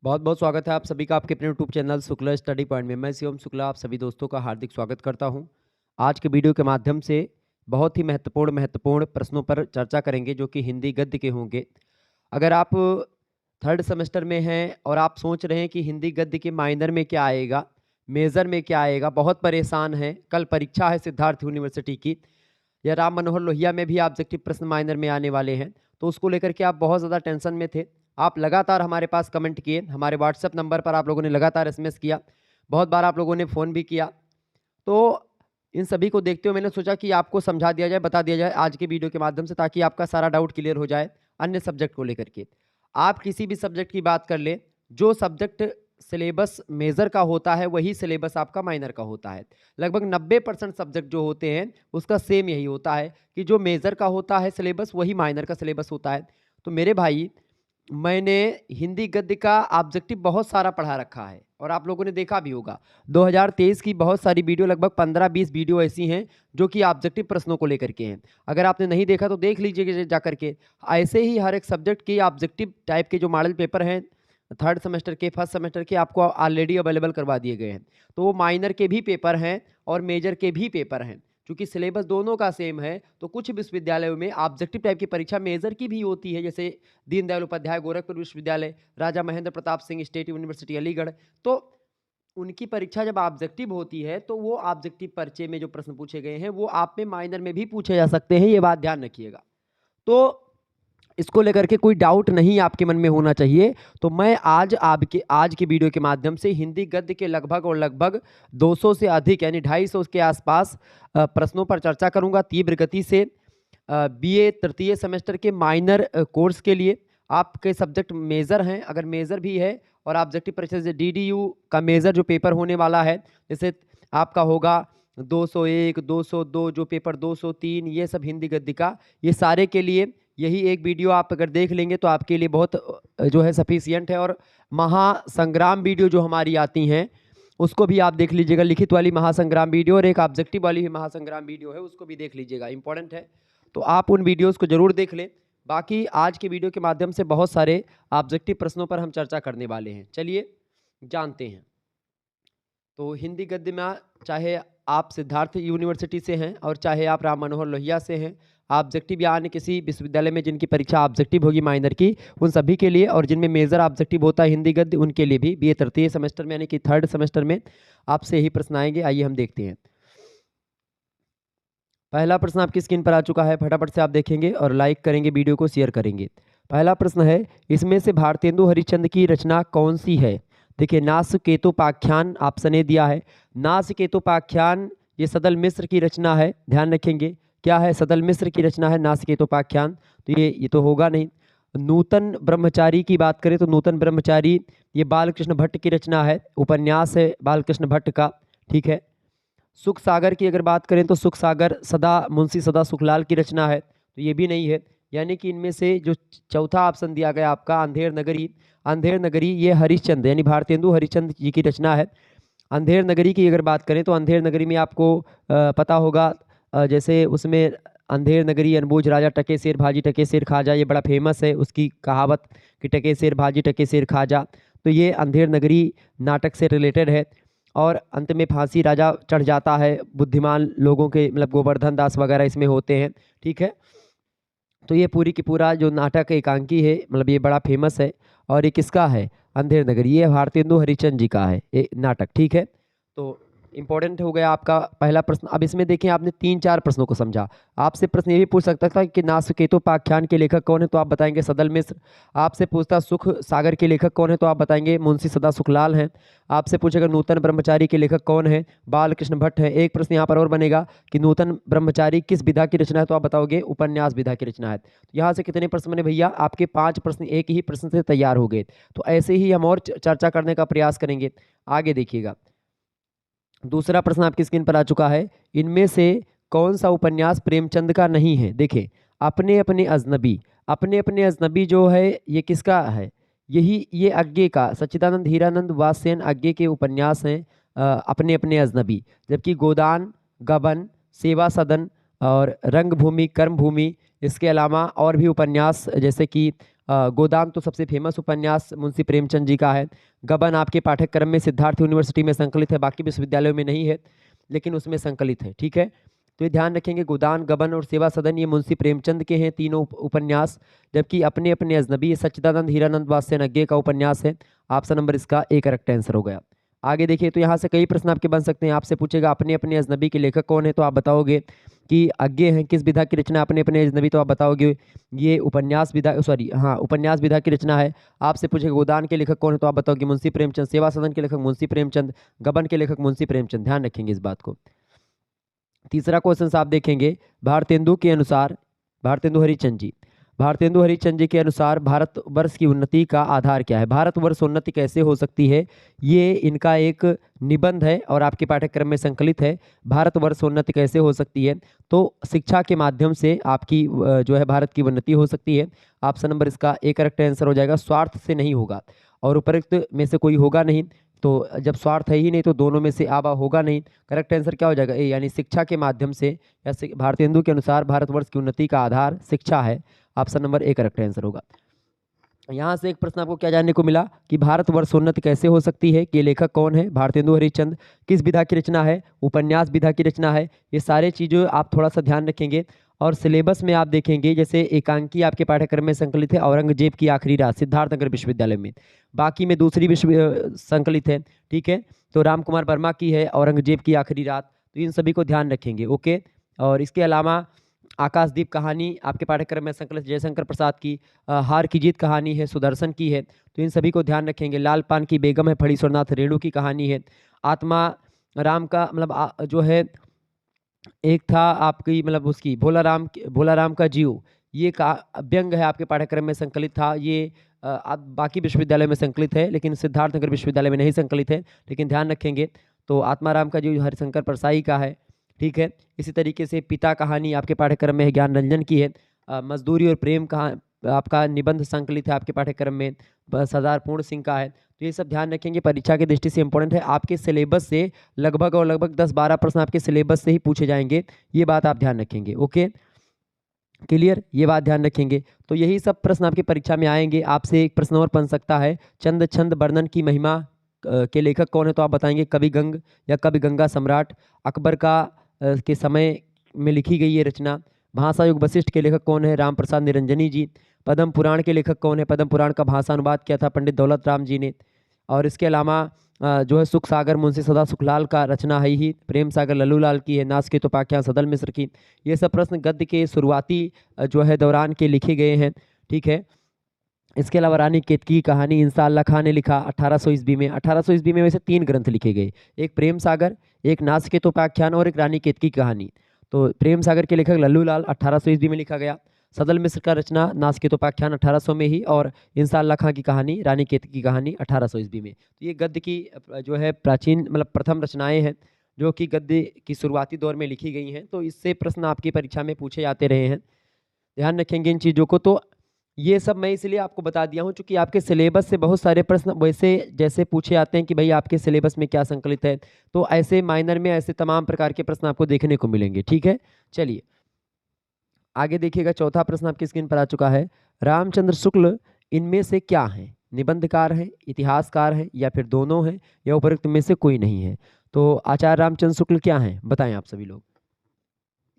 बहुत बहुत स्वागत है आप सभी का आपके अपने YouTube channel Shukla study point में। मैं शिवम शुक्ला आप सभी दोस्तों का हार्दिक स्वागत करता हूं। आज के वीडियो के माध्यम से बहुत ही महत्वपूर्ण प्रश्नों पर चर्चा करेंगे जो कि हिंदी गद्य के होंगे। अगर आप थर्ड सेमेस्टर में हैं और आप सोच रहे हैं कि हिंदी गद्य के माइनर में क्या आएगा, मेजर में क्या आएगा, बहुत परेशान हैं, कल परीक्षा है सिद्धार्थ यूनिवर्सिटी की या राम मनोहर लोहिया में भी ऑब्जेक्टिव प्रश्न माइनर में आने वाले हैं, तो उसको लेकर के आप बहुत ज़्यादा टेंशन में थे। आप लगातार हमारे पास कमेंट किए, हमारे व्हाट्सएप नंबर पर आप लोगों ने लगातार एसएमएस किया, बहुत बार आप लोगों ने फ़ोन भी किया। तो इन सभी को देखते हुए मैंने सोचा कि आपको समझा दिया जाए, बता दिया जाए आज के वीडियो के माध्यम से, ताकि आपका सारा डाउट क्लियर हो जाए अन्य सब्जेक्ट को लेकर के। आप किसी भी सब्जेक्ट की बात कर ले, जो सब्जेक्ट सिलेबस मेजर का होता है वही सिलेबस आपका माइनर का होता है। लगभग 90% सब्जेक्ट जो होते हैं उसका सेम यही होता है कि जो मेजर का होता है सिलेबस वही माइनर का सिलेबस होता है। तो मेरे भाई, मैंने हिंदी गद्य का ऑब्जेक्टिव बहुत सारा पढ़ा रखा है और आप लोगों ने देखा भी होगा। 2023 की बहुत सारी वीडियो, लगभग 15-20 वीडियो ऐसी हैं जो कि ऑब्जेक्टिव प्रश्नों को लेकर के हैं। अगर आपने नहीं देखा तो देख लीजिएगा जा करके। ऐसे ही हर एक सब्जेक्ट के ऑब्जेक्टिव टाइप के जो मॉडल पेपर हैं थर्ड सेमेस्टर के, फर्स्ट सेमेस्टर के, आपको ऑलरेडी अवेलेबल करवा दिए गए हैं। तो वो माइनर के भी पेपर हैं और मेजर के भी पेपर हैं। चूंकि सिलेबस दोनों का सेम है तो कुछ विश्वविद्यालयों में ऑब्जेक्टिव टाइप की परीक्षा मेजर की भी होती है, जैसे दीनदयाल उपाध्याय गोरखपुर विश्वविद्यालय, राजा महेंद्र प्रताप सिंह स्टेट यूनिवर्सिटी अलीगढ़। तो उनकी परीक्षा जब ऑब्जेक्टिव होती है तो वो ऑब्जेक्टिव पर्चे में जो प्रश्न पूछे गए हैं वो आप में माइनर में भी पूछे जा सकते हैं, ये बात ध्यान रखिएगा। तो इसको लेकर के कोई डाउट नहीं आपके मन में होना चाहिए। तो मैं आज की वीडियो के माध्यम से हिंदी गद्य के लगभग 200 से अधिक यानी 250 के आसपास प्रश्नों पर चर्चा करूंगा तीव्र गति से। बीए तृतीय सेमेस्टर के माइनर कोर्स के लिए आपके सब्जेक्ट मेजर हैं, अगर मेजर भी है और ऑब्जेक्टिव परीक्षा से डीडीयू का मेजर जो पेपर होने वाला है, जैसे आपका होगा 201, 202, जो पेपर 203, ये सब हिंदी गद्य का, ये सारे के लिए यही एक वीडियो आप अगर देख लेंगे तो आपके लिए बहुत जो है सफिशियंट है। और महासंग्राम वीडियो जो हमारी आती हैं उसको भी आप देख लीजिएगा, लिखित वाली महासंग्राम वीडियो और एक ऑब्जेक्टिव वाली भी महासंग्राम वीडियो है, उसको भी देख लीजिएगा, इंपॉर्टेंट है। तो आप उन वीडियोस को जरूर देख लें। बाकी आज के वीडियो के माध्यम से बहुत सारे ऑब्जेक्टिव प्रश्नों पर हम चर्चा करने वाले हैं, चलिए जानते हैं। तो हिंदी गद्य में चाहे आप सिद्धार्थ यूनिवर्सिटी से हैं और चाहे आप राम मनोहर लोहिया से हैं, ऑब्जेक्टिव या अन्य किसी विश्वविद्यालय में जिनकी परीक्षा ऑब्जेक्टिव होगी माइनर की, उन सभी के लिए, और जिनमें मेजर ऑब्जेक्टिव होता है हिंदी गद्य, उनके लिए भी बीए तृतीय सेमेस्टर में यानी कि थर्ड सेमेस्टर में आपसे यही प्रश्न आएंगे। आइए हम देखते हैं। पहला प्रश्न आपकी स्क्रीन पर आ चुका है, फटाफट से आप देखेंगे और लाइक करेंगे, वीडियो को शेयर करेंगे। पहला प्रश्न है, इसमें से भारतेंदु हरिश्चंद्र की रचना कौन सी है? देखिए, नासकेतोपाख्यान ऑप्शन ए दिया है। नासकेतोपाख्यान ये सदल मिश्र की रचना है, ध्यान रखेंगे। क्या है? सदल मिश्र की रचना है नासकेतोपाख्यान। तो ये तो होगा नहीं। नूतन ब्रह्मचारी की बात करें तो नूतन ब्रह्मचारी ये बालकृष्ण भट्ट की रचना है, उपन्यास है बालकृष्ण भट्ट का, ठीक है। सुख सागर की अगर बात करें तो सुख सागर मुंशी सदा सुखलाल की रचना है, तो ये भी नहीं है। यानी कि इनमें से जो चौथा ऑप्शन दिया गया आपका अंधेर नगरी ये हरिश्चंद्र यानी भारतेंदु हरिश्चंद्र जी की रचना है। अंधेर नगरी की अगर बात करें तो अंधेर नगरी में आपको पता होगा, जैसे उसमें अंधेर नगरी अनबूझ राजा टके शेर भाजी टके शेर खाजा, ये बड़ा फेमस है उसकी कहावत कि टके शेर भाजी टके शेर खाजा। तो ये अंधेर नगरी नाटक से रिलेटेड है। और अंत में फांसी राजा चढ़ जाता है, बुद्धिमान लोगों के, मतलब गोवर्धन दास वगैरह इसमें होते हैं, ठीक है। तो ये पूरी की पूरा जो नाटक एकांकी है, मतलब ये बड़ा फेमस है। और ये किसका है? अंधेर नगरी, ये भारतेंदु हरिश्चंद्र जी का है ये नाटक, ठीक है। तो इंपॉर्टेंट हो गया आपका पहला प्रश्न। अब इसमें देखिए, आपने 3-4 प्रश्नों को समझा। आपसे प्रश्न ये भी पूछ सकता था कि नासकेतोपाख्यान के लेखक कौन है, तो आप बताएंगे सदल मिश्र। आपसे पूछता सुख सागर के लेखक कौन है, तो आप बताएंगे मुंशी सदा सुखलाल हैं। आपसे पूछेगा नूतन ब्रह्मचारी के लेखक कौन है, बालकृष्ण भट्ट है। एक प्रश्न यहाँ पर और बनेगा कि नूतन ब्रह्मचारी किस विधा की रचना है, तो आप बताओगे उपन्यास विधा की रचना है। तो यहाँ से कितने प्रश्न बने भैया? आपके 5 प्रश्न एक ही प्रश्न से तैयार हो गए। तो ऐसे ही हम और चर्चा करने का प्रयास करेंगे। आगे देखिएगा, दूसरा प्रश्न आपकी स्क्रीन पर आ चुका है। इनमें से कौन सा उपन्यास प्रेमचंद का नहीं है? देखें, अपने अपने अजनबी जो है ये किसका है? ये अज्ञे का, सच्चिदानंद हीरानंद वात्स्ययन अज्ञे के उपन्यास हैं अपने अपने अजनबी। जबकि गोदान, गबन, सेवा सदन और रंगभूमि, कर्मभूमि, इसके अलावा और भी उपन्यास जैसे कि गोदान तो सबसे फेमस उपन्यास मुंशी प्रेमचंद जी का है। गबन आपके पाठ्यक्रम में सिद्धार्थ यूनिवर्सिटी में संकलित है, बाकी विश्वविद्यालयों में नहीं है लेकिन उसमें संकलित है, ठीक है। तो ये ध्यान रखेंगे, गोदान, गबन और सेवा सदन ये मुंशी प्रेमचंद के हैं तीनों उपन्यास, जबकि अपने अपने अजनबी ये सच्चिदानंद हीरानंद वात्स्यनज्ञ का उपन्यास है। ऑप्शन नंबर इसका ए करेक्ट आंसर हो गया। आगे देखिए, तो यहाँ से कई प्रश्न आपके बन सकते हैं। आपसे पूछेगा अपने अपने अजनबी के लेखक कौन है, तो आप बताओगे कि अज्ञे हैं। किस विधा की रचना अपने अपने अजनबी, तो आप बताओगे ये उपन्यास विधा, सॉरी हाँ उपन्यास विधा की रचना है। आपसे पूछेगा गोदान के लेखक कौन है, तो आप बताओगे मुंशी प्रेमचंद। सेवा सदन के लेखक मुंशी प्रेमचंद, गबन के लेखक मुंशी प्रेमचंद, ध्यान रखेंगे इस बात को। तीसरा क्वेश्चन आप देखेंगे, भारतेंदु के अनुसार, भारतेंदु हरिचंद जी, भारतेंदु हरिचंद जी के अनुसार भारतवर्ष की उन्नति का आधार क्या है? भारतवर्ष उन्नति कैसे हो सकती है, ये इनका एक निबंध है और आपके पाठ्यक्रम में संकलित है। भारतवर्ष उन्नति कैसे हो सकती है, तो शिक्षा के माध्यम से आपकी जो है भारत की उन्नति हो सकती है। ऑप्शन नंबर इसका ए करेक्ट आंसर हो जाएगा। स्वार्थ से नहीं होगा, और उपरोक्त में से कोई होगा नहीं, तो जब स्वार्थ है ही नहीं तो दोनों में से आबा होगा नहीं। करेक्ट आंसर क्या हो जाएगा? ए, यानी शिक्षा के माध्यम से, या भारतेंदु के अनुसार भारतवर्ष की उन्नति का आधार शिक्षा है। Option number A correct answer होगा। यहाँ से एक प्रश्न आपको क्या जानने को मिला कि भारतवर्ष उन्नति कैसे हो सकती है, कि लेखक कौन है? भारतेंदु हरिश्चंद्र। किस विधा की रचना है? उपन्यास विधा की रचना है। ये सारे चीज़ें आप थोड़ा सा ध्यान रखेंगे। और सिलेबस में आप देखेंगे, जैसे एकांकी आपके पाठ्यक्रम में संकलित है औरंगजेब की आखिरी रात, सिद्धार्थनगर विश्वविद्यालय में। बाकी में दूसरी विश्व संकलित है, ठीक है। तो राम कुमार वर्मा की है औरंगजेब की आखिरी रात। तो इन सभी को ध्यान रखेंगे, ओके। और इसके अलावा आकाशदीप कहानी आपके पाठ्यक्रम में संकलित जयशंकर प्रसाद की। हार की जीत कहानी है, सुदर्शन की है। तो इन सभी को ध्यान रखेंगे। लाल पान की बेगम है, फणीश्वरनाथ रेणु की कहानी है। आत्मा राम का मतलब जो है एक था आपकी मतलब उसकी भोला राम का जीव, ये का व्यंग है, आपके पाठ्यक्रम में संकलित था। ये आप बाकी विश्वविद्यालय में संकलित है लेकिन सिद्धार्थनगर विश्वविद्यालय में नहीं संकलित है, लेकिन ध्यान रखेंगे। तो आत्माराम का जीव हरिशंकर परसाई का है, ठीक है। इसी तरीके से पिता कहानी आपके पाठ्यक्रम में ज्ञान रंजन की है। मजदूरी और प्रेम का आपका निबंध संकलित है आपके पाठ्यक्रम में, सरदार पूर्ण सिंह का है। तो ये सब ध्यान रखेंगे, परीक्षा की दृष्टि से इंपॉर्टेंट है। आपके सिलेबस से लगभग 10-12 प्रश्न आपके सिलेबस से ही पूछे जाएंगे, ये बात आप ध्यान रखेंगे, ओके क्लियर, ये बात ध्यान रखेंगे। तो यही सब प्रश्न आपकी परीक्षा में आएंगे। आपसे एक प्रश्न और बन सकता है, चंद छंद वर्णन की महिमा के लेखक कौन है, तो आप बताएंगे कवि गंग या कवि गंगा सम्राट। अकबर का के समय में लिखी गई ये रचना। भाषा युग वशिष्ठ के लेखक कौन है? राम प्रसाद निरंजनी जी। पद्म पुराण के लेखक कौन है? पद्म पुराण का भाषा अनुवाद किया था पंडित दौलत राम जी ने। और इसके अलावा जो है सुख सागर मुंशी सदा सुखलाल का रचना है ही। प्रेम सागर लल्लूलाल की है। नाच के तो पाख्यान सदल मिश्र की। ये सब प्रश्न गद्य के शुरुआती जो है दौरान के लिखे गए हैं, ठीक है। इसके अलावा रानी केतकी की कहानी इंसान अल्लाह खां ने लिखा 1800 ईस्वी में। 1800 ईस्वी में वैसे 3 ग्रंथ लिखे गए, एक प्रेम सागर, एक नाच के तो पाख्यान और एक रानी केतकी की कहानी। तो प्रेम सागर के लेखक लल्लूलाल 1800 ईस्वी में लिखा गया। सदल मिश्र का रचना नाच के तो पाख्यान 1800 में ही, और इंसान अल्लाह खां की कहानी रानी केतकी की कहानी 1800 ईस्वी में। तो ये गद्य की जो है प्राचीन मतलब प्रथम रचनाएं हैं जो कि गद्य की शुरुआती दौर में लिखी गई हैं। तो इससे प्रश्न आपकी परीक्षा में पूछे जाते रहे हैं, ध्यान रखेंगे इन चीज़ों को। तो ये सब मैं इसलिए आपको बता दिया हूँ क्योंकि आपके सिलेबस से बहुत सारे प्रश्न वैसे जैसे पूछे आते हैं कि भाई आपके सिलेबस में क्या संकलित है, तो ऐसे माइनर में ऐसे तमाम प्रकार के प्रश्न आपको देखने को मिलेंगे, ठीक है। चलिए आगे देखिएगा, चौथा प्रश्न आपकी स्क्रीन पर आ चुका है। रामचंद्र शुक्ल इनमें से क्या है? निबंधकार है, इतिहासकार है, या फिर दोनों हैं, या उपरोक्त में से कोई नहीं है? तो आचार्य रामचंद्र शुक्ल क्या हैं, बताएं आप सभी लोग।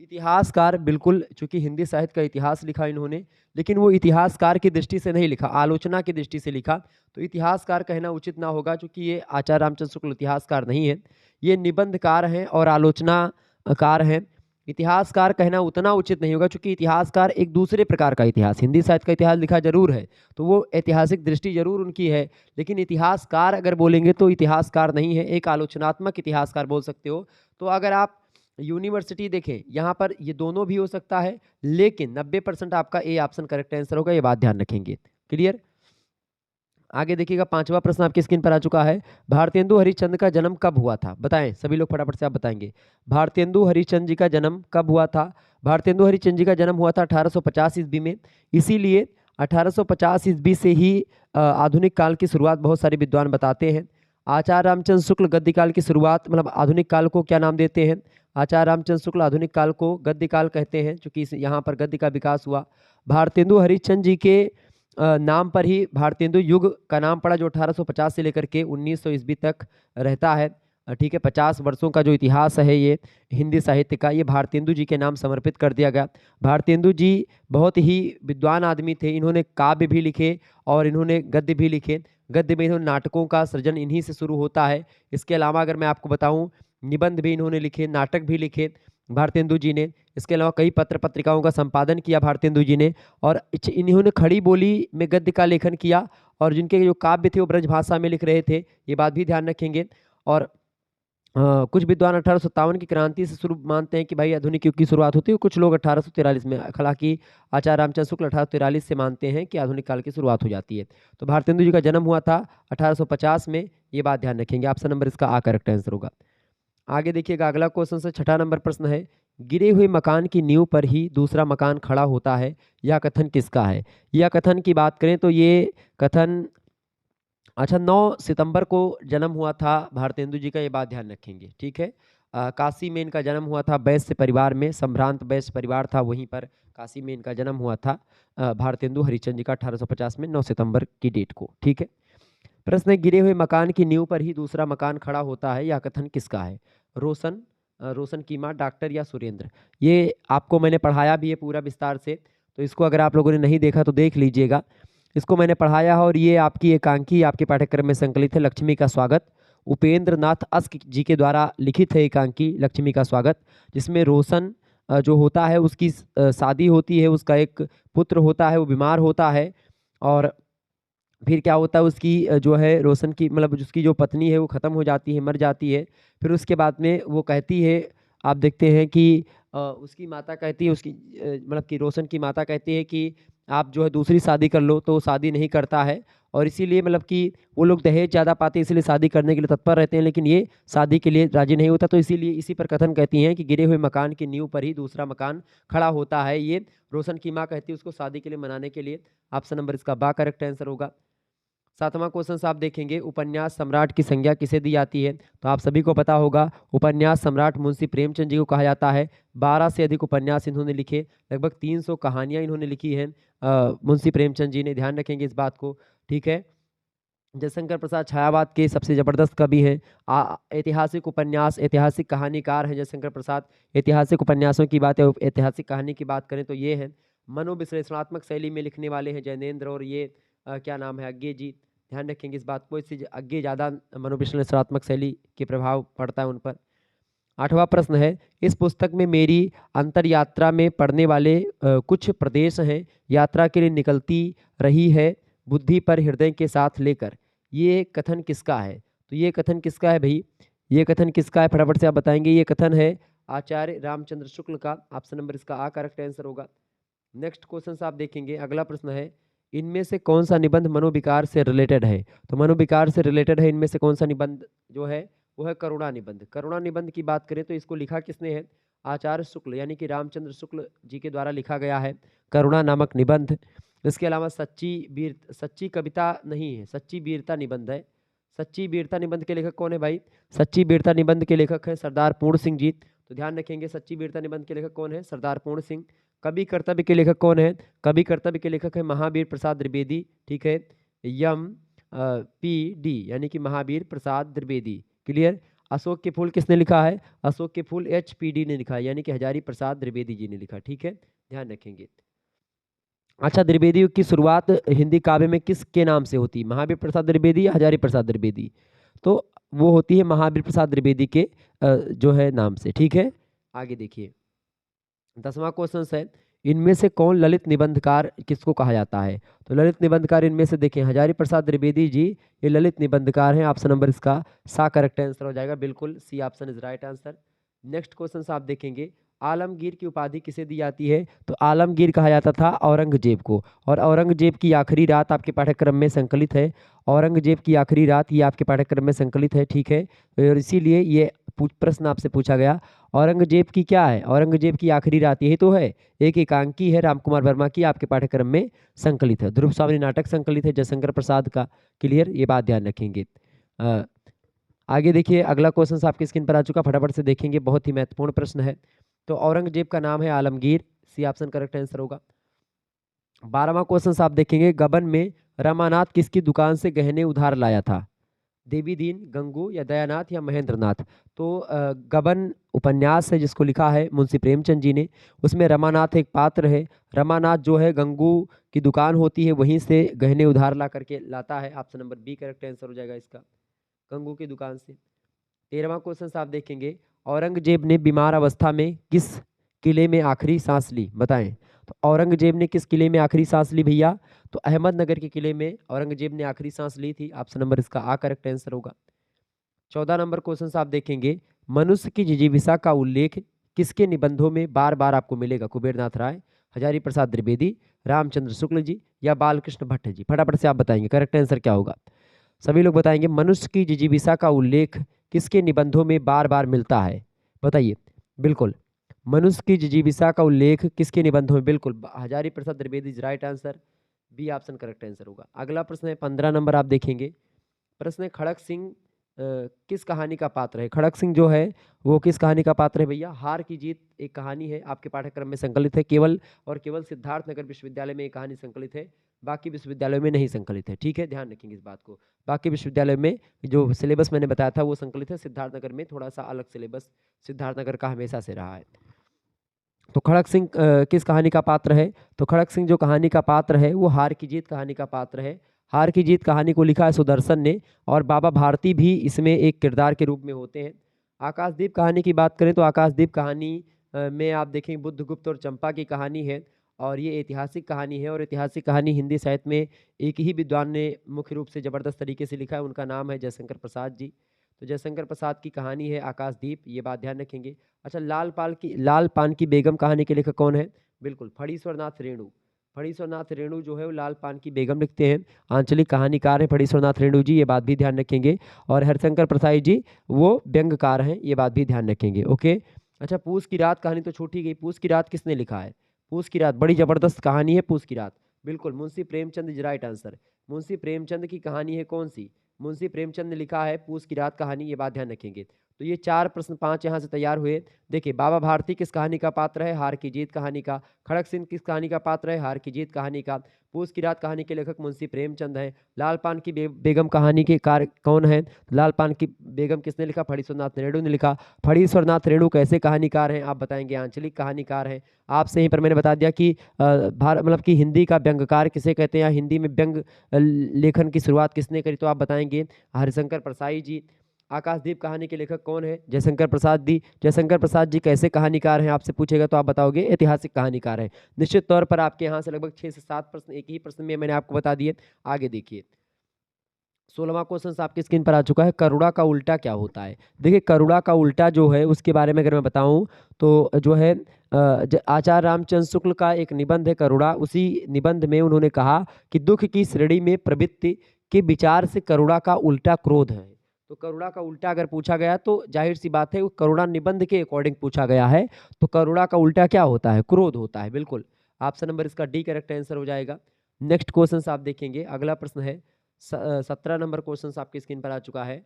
इतिहासकार, बिल्कुल, चूंकि हिंदी साहित्य का इतिहास लिखा इन्होंने, लेकिन वो इतिहासकार की दृष्टि से नहीं लिखा, आलोचना की दृष्टि से लिखा। तो इतिहासकार कहना उचित ना होगा क्योंकि ये आचार्य रामचंद्र शुक्ल इतिहासकार नहीं है, ये निबंधकार हैं और आलोचनाकार हैं। इतिहासकार कहना उतना उचित नहीं होगा क्योंकि इतिहासकार एक दूसरे प्रकार का इतिहास, हिंदी साहित्य का इतिहास लिखा जरूर है, तो वो ऐतिहासिक दृष्टि जरूर उनकी है, लेकिन इतिहासकार अगर बोलेंगे तो इतिहासकार नहीं है, एक आलोचनात्मक इतिहासकार बोल सकते हो। तो अगर आप यूनिवर्सिटी देखें, यहाँ पर ये दोनों भी हो सकता है, लेकिन 90% आपका ए ऑप्शन करेक्ट आंसर होगा, ये बात ध्यान रखेंगे, क्लियर। आगे देखिएगा, पांचवा प्रश्न आपकी स्क्रीन पर आ चुका है। भारतेंदु हरिश्चंद्र का जन्म कब हुआ था? बताएं सभी लोग, फटाफट से आप बताएंगे। भारतेंदु हरिश्चंद्र जी का जन्म कब हुआ था? भारतेंदु हरिश्चंद्र जी का जन्म हुआ था 1850 ईस्वी में। इसीलिए 1850 ईस्वी से ही आधुनिक काल की शुरुआत बहुत सारे विद्वान बताते हैं। आचार्य रामचंद्र शुक्ल गद्य काल की शुरुआत मतलब आधुनिक काल को क्या नाम देते हैं? आचार्य रामचंद्र शुक्ल आधुनिक काल को गद्य काल कहते हैं, चूंकि यहाँ पर गद्य का विकास हुआ। भारतेंदु हरिश्चंद्र जी के नाम पर ही भारतेंदु युग का नाम पड़ा, जो 1850 से लेकर के 1900 ईस्वी तक रहता है। ठीक है, 50 वर्षों का जो इतिहास है ये हिंदी साहित्य का, ये भारतेंदु जी के नाम समर्पित कर दिया गया। भारतेंदु जी बहुत ही विद्वान आदमी थे। इन्होंने काव्य भी लिखे और इन्होंने गद्य भी लिखे। गद्य में इन्होंने नाटकों का सृजन इन्हीं से शुरू होता है। इसके अलावा अगर मैं आपको बताऊं, निबंध भी इन्होंने लिखे, नाटक भी लिखे भारतेंदु जी ने। इसके अलावा कई पत्र पत्रिकाओं का संपादन किया भारतेंदु जी ने, और इन्होंने खड़ी बोली में गद्य का लेखन किया, और जिनके जो काव्य थे वो ब्रज भाषा में लिख रहे थे, ये बात भी ध्यान रखेंगे। और कुछ विद्वान 1857 की क्रांति से शुरू मानते हैं कि भाई आधुनिक युग की शुरुआत होती है। कुछ लोग 1843 में, हालांकि आचार्य रामचंद्र शुक्ल 1843 से मानते हैं कि आधुनिक काल की शुरुआत हो जाती है। तो भारतेंदु जी का जन्म हुआ था 1850 में, ये बात ध्यान रखेंगे। ऑप्शन नंबर इसका आ करेक्ट आंसर होगा। आगे देखिएगा, अगला क्वेश्चन से छठा नंबर प्रश्न है, गिरे हुए मकान की नींव पर ही दूसरा मकान खड़ा होता है, यह कथन किसका है? यह कथन की बात करें तो ये कथन 9 सितंबर को जन्म हुआ था भारतेंदु जी का, ये बात ध्यान रखेंगे। ठीक है, काशी में इनका जन्म हुआ था, वैश्य परिवार में, संभ्रांत वैश्य परिवार था, वहीं पर काशी में इनका जन्म हुआ था भारतेंदु हरिश्चंद्र जी का 1850 में 9 सितंबर की डेट को। ठीक है, प्रश्न है, गिरे हुए मकान की नींव पर ही दूसरा मकान खड़ा होता है, यह कथन किसका है? रोशन, रोशन की माँ, डॉक्टर या सुरेंद्र? ये आपको मैंने पढ़ाया भी है पूरा विस्तार से, तो इसको अगर आप लोगों ने नहीं देखा तो देख लीजिएगा। इसको मैंने पढ़ाया है और ये आपकी एकांकी आपके पाठ्यक्रम में संकलित है, लक्ष्मी का स्वागत। उपेंद्र नाथ अस्क जी के द्वारा लिखित है एकांकी लक्ष्मी का स्वागत, जिसमें रोशन जो होता है उसकी शादी होती है, उसका एक पुत्र होता है, वो बीमार होता है, और फिर क्या होता है, उसकी जो है रोशन की मतलब उसकी जो पत्नी है वो ख़त्म हो जाती है, मर जाती है। फिर उसके बाद में वो कहती है, आप देखते हैं कि उसकी माता कहती है, उसकी मतलब कि रोशन की माता कहती है कि आप जो है दूसरी शादी कर लो, तो वो शादी नहीं करता है, और इसीलिए मतलब कि वो लोग दहेज ज़्यादा पाते हैं, इसलिए शादी करने के लिए तत्पर रहते हैं, लेकिन ये शादी के लिए राजी नहीं होता। तो इसीलिए इसी पर कथन कहती हैं कि गिरे हुए मकान की नींव पर ही दूसरा मकान खड़ा होता है, ये रोशन की माँ कहती है उसको शादी के लिए मनाने के लिए। ऑप्शन नंबर इसका बा करेक्ट आंसर होगा। सातवां क्वेश्चन आप देखेंगे, उपन्यास सम्राट की संज्ञा किसे दी जाती है? तो आप सभी को पता होगा, उपन्यास सम्राट मुंशी प्रेमचंद जी को कहा जाता है। 12 से अधिक उपन्यास इन्होंने लिखे, लगभग 300 कहानियां इन्होंने लिखी हैं मुंशी प्रेमचंद जी ने, ध्यान रखेंगे इस बात को। ठीक है, जयशंकर प्रसाद छायावाद के सबसे जबरदस्त कवि हैं। ऐतिहासिक उपन्यास, ऐतिहासिक कहानीकार हैं जयशंकर प्रसाद। ऐतिहासिक उपन्यासों की बात है, ऐतिहासिक कहानी की बात करें तो ये है। मनोविश्लेषणात्मक शैली में लिखने वाले हैं जैनेन्द्र, और ये क्या नाम है, अज्ञे जी, ध्यान रखेंगे इस बात को। इससे अज्ञे ज़्यादा मनोविश्लेषणात्मक शैली के प्रभाव पड़ता है उन पर। आठवां प्रश्न है, इस पुस्तक में मेरी अंतर यात्रा में पढ़ने वाले कुछ प्रदेश हैं, यात्रा के लिए निकलती रही है बुद्धि पर हृदय के साथ लेकर, ये कथन किसका है? तो ये कथन किसका है भाई? ये कथन किसका है, फटाफट से आप बताएंगे। ये कथन है आचार्य रामचंद्र शुक्ल का। ऑप्शन नंबर इसका आ करेक्ट आंसर होगा। नेक्स्ट क्वेश्चन आप देखेंगे, अगला प्रश्न है, इनमें से कौन सा निबंध मनोविकार से रिलेटेड है? तो मनोविकार से रिलेटेड है इनमें से कौन सा निबंध जो है, वो है करुणा निबंध। करुणा निबंध की बात करें तो इसको लिखा किसने है? आचार्य शुक्ल, यानी कि रामचंद्र शुक्ल जी के द्वारा लिखा गया है करुणा नामक निबंध। इसके अलावा सच्ची कविता नहीं है, सच्ची वीरता निबंध है। सच्ची वीरता निबंध के लेखक कौन है भाई? सच्ची वीरता निबंध के लेखक है सरदार पूर्ण सिंह जी। तो ध्यान रखेंगे, सच्ची वीरता निबंध के लेखक कौन है? सरदार पूर्ण सिंह। कवि कर्तव्य के लेखक कौन है? कवि कर्तव्य के लेखक है महावीर प्रसाद द्विवेदी। ठीक है, यम PD यानी कि महावीर प्रसाद द्विवेदी। क्लियर। अशोक के फूल किसने लिखा है? अशोक के फूल HPD ने लिखा है, यानी कि हजारी प्रसाद द्विवेदी जी ने लिखा। ठीक है, ध्यान रखेंगे। अच्छा, द्विवेदी युग की शुरुआत हिंदी काव्य में किसके नाम से होती है? महावीर प्रसाद द्विवेदी या हजारी प्रसाद द्विवेदी? तो वो होती है महावीर प्रसाद द्विवेदी के जो है नाम से। ठीक है, आगे देखिए 10वां क्वेश्चन है, इनमें से कौन ललित निबंधकार किसको कहा जाता है? तो ललित निबंधकार इनमें से देखें, हजारी प्रसाद द्विवेदी जी ये ललित निबंधकार हैं। ऑप्शन नंबर इसका सा करेक्ट आंसर हो जाएगा, बिल्कुल C option is right answer. Next question आप देखेंगे, आलमगीर की उपाधि किसे दी जाती है? तो आलमगीर कहा जाता था औरंगजेब को, और औरंगजेब की आखिरी रात आपके पाठ्यक्रम में संकलित है। औरंगजेब की आखिरी रात ये आपके पाठ्यक्रम में संकलित है। ठीक है, और इसीलिए ये प्रश्न आपसे पूछा गया, औरंगजेब की क्या है? औरंगजेब की आखिरी रात, यही तो है, एक एकांकी है रामकुमार वर्मा की, आपके पाठ्यक्रम में संकलित है। ध्रुव सावनी नाटक संकलित है जयशंकर प्रसाद का। क्लियर, ये बात ध्यान रखेंगे। आगे देखिए, अगला क्वेश्चन आपकी स्क्रीन पर आ चुका, फटाफट से देखेंगे, बहुत ही महत्वपूर्ण प्रश्न है। तो औरंगजेब का नाम है Alamgir, C option correct answer होगा। 12वां क्वेश्चन आप देखेंगे, गबन में रमानाथ किसकी दुकान से गहने उधार लाया था? देवी दीन, गंगू या दयानाथ या महेंद्रनाथ? तो गबन उपन्यास है जिसको लिखा है मुंशी प्रेमचंद जी ने, उसमें रमानाथ एक पात्र है। रमानाथ जो है गंगू की दुकान होती है, वहीं से गहने उधार ला करके लाता है। Option number B correct answer हो जाएगा इसका, गंगू की दुकान से। 13वां क्वेश्चन आप देखेंगे, औरंगजेब ने बीमार अवस्था में किस किले में आखिरी सांस ली? बताएं। तो औरंगजेब ने किस किले में आखिरी सांस ली भैया? तो अहमदनगर के किले में औरंगजेब ने आखिरी सांस ली थी। ऑप्शन नंबर इसका आ करेक्ट आंसर होगा। 14 नंबर क्वेश्चन आप देखेंगे, मनुष्य की जिजीविषा का उल्लेख किसके निबंधों में बार बार आपको मिलेगा? कुबेरनाथ राय, हजारी प्रसाद द्विवेदी, रामचंद्र शुक्ल जी या बालकृष्ण भट्ट जी? फटाफट से आप बताएंगे करेक्ट आंसर क्या होगा। सभी लोग बताएंगे, मनुष्य की जिजीविषा का उल्लेख किसके निबंधों में बार बार मिलता है? बताइए। बिल्कुल, मनुष्य की जिजीविषा का उल्लेख किसके निबंधों में? बिल्कुल, Hazari Prasad Dwivedi is right answer, B option correct answer होगा। अगला प्रश्न है 15 नंबर आप देखेंगे, प्रश्न है खड़क सिंह किस कहानी का पात्र है? खड़क सिंह जो है वो किस कहानी का पात्र है भैया? हार की जीत एक कहानी है, आपके पाठ्यक्रम में संकलित है। केवल और केवल सिद्धार्थनगर विश्वविद्यालय में एक कहानी संकलित है, बाकी विश्वविद्यालयों में नहीं संकलित है। ठीक है, ध्यान रखेंगे इस बात को। बाकी विश्वविद्यालय में जो सिलेबस मैंने बताया था वो संकलित है, सिद्धार्थनगर में थोड़ा सा अलग सिलेबस सिद्धार्थनगर का हमेशा से रहा है। तो खड़क सिंह किस कहानी का पात्र है? तो खड़क सिंह जो कहानी का पात्र है वो हार की जीत कहानी का पात्र है। हार की जीत कहानी को लिखा है सुदर्शन ने, और बाबा भारती भी इसमें एक किरदार के रूप में होते हैं। आकाशदीप कहानी की बात करें तो आकाशदीप कहानी में आप देखेंगे बुद्धगुप्त और चंपा की कहानी है, और ये ऐतिहासिक कहानी है। और ऐतिहासिक कहानी हिंदी साहित्य में एक ही विद्वान ने मुख्य रूप से ज़बरदस्त तरीके से लिखा है, उनका नाम है जयशंकर प्रसाद जी। तो जयशंकर प्रसाद की कहानी है आकाशदीप, ये बात ध्यान रखेंगे। अच्छा, लाल पान की बेगम कहानी के लेखक कौन है? बिल्कुल, फणीश्वरनाथ रेणु। फणीश्वरनाथ रेणु जो है वो लाल पान की बेगम लिखते हैं, आंचलिक कहानीकार हैं फणीश्वरनाथ रेणु जी, ये बात भी ध्यान रखेंगे। और हरिशंकर प्रसाद जी वो व्यंग्यकार हैं, ये बात भी ध्यान रखेंगे। ओके। अच्छा, पूस की रात कहानी तो छूटी गई, पूस की रात किसने लिखा है? पूस की रात बड़ी जबरदस्त कहानी है पूस की रात। बिल्कुल, Munshi Premchand is right answer. Munshi Premchand की कहानी है कौन सी? मुंशी प्रेमचंद ने लिखा है पूस की रात कहानी, ये बात ध्यान रखेंगे। तो ये 4 प्रश्न 5 यहाँ से तैयार हुए। देखिए, बाबा भारती किस कहानी का पात्र है? हार की जीत कहानी का। खड़क सिंह किस कहानी का पात्र है? हार की जीत कहानी का। पूस की रात कहानी के लेखक मुंशी प्रेमचंद है। लाल पान की बेगम कहानी के कार कौन है? लाल पान की बेगम किसने लिखा? फणीश्वरनाथ रेणु ने लिखा। फणीश्वरनाथ रेणु कैसे कहानीकार हैं? आप बताएंगे आंचलिक कहानीकार हैं। आपसे यहीं पर मैंने बता दिया कि मतलब कि हिंदी का व्यंग्यकार किसे कहते हैं, या हिंदी में व्यंग लेखन की शुरुआत किसने करी? तो आप बताएंगे हरिशंकर प्रसाई जी। आकाशदीप कहानी के लेखक कौन है? जयशंकर प्रसाद जी। जयशंकर प्रसाद जी कैसे कहानीकार हैं आपसे पूछेगा तो आप बताओगे ऐतिहासिक कहानीकार हैं। निश्चित तौर पर आपके यहाँ से लगभग 6 से 7 प्रश्न एक ही प्रश्न में मैंने आपको बता दिए। आगे देखिए, 16वां क्वेश्चन आपकी स्क्रीन पर आ चुका है, करुणा का उल्टा क्या होता है? देखिए, करुणा का उल्टा जो है उसके बारे में अगर मैं बताऊं तो जो है आचार्य रामचंद्र शुक्ल का एक निबंध है करुणा। उसी निबंध में उन्होंने कहा कि दुख की श्रेणी में प्रवृत्ति के विचार से करुणा का उल्टा क्रोध है। तो करुणा का उल्टा अगर पूछा गया तो जाहिर सी बात है वो करुणा निबंध के अकॉर्डिंग पूछा गया है, तो करुणा का उल्टा क्या होता है? क्रोध होता है। बिल्कुल, ऑप्शन नंबर इसका डी करेक्ट आंसर हो जाएगा। नेक्स्ट क्वेश्चन आप देखेंगे, अगला प्रश्न है 17 नंबर क्वेश्चन आपकी स्क्रीन पर आ चुका है।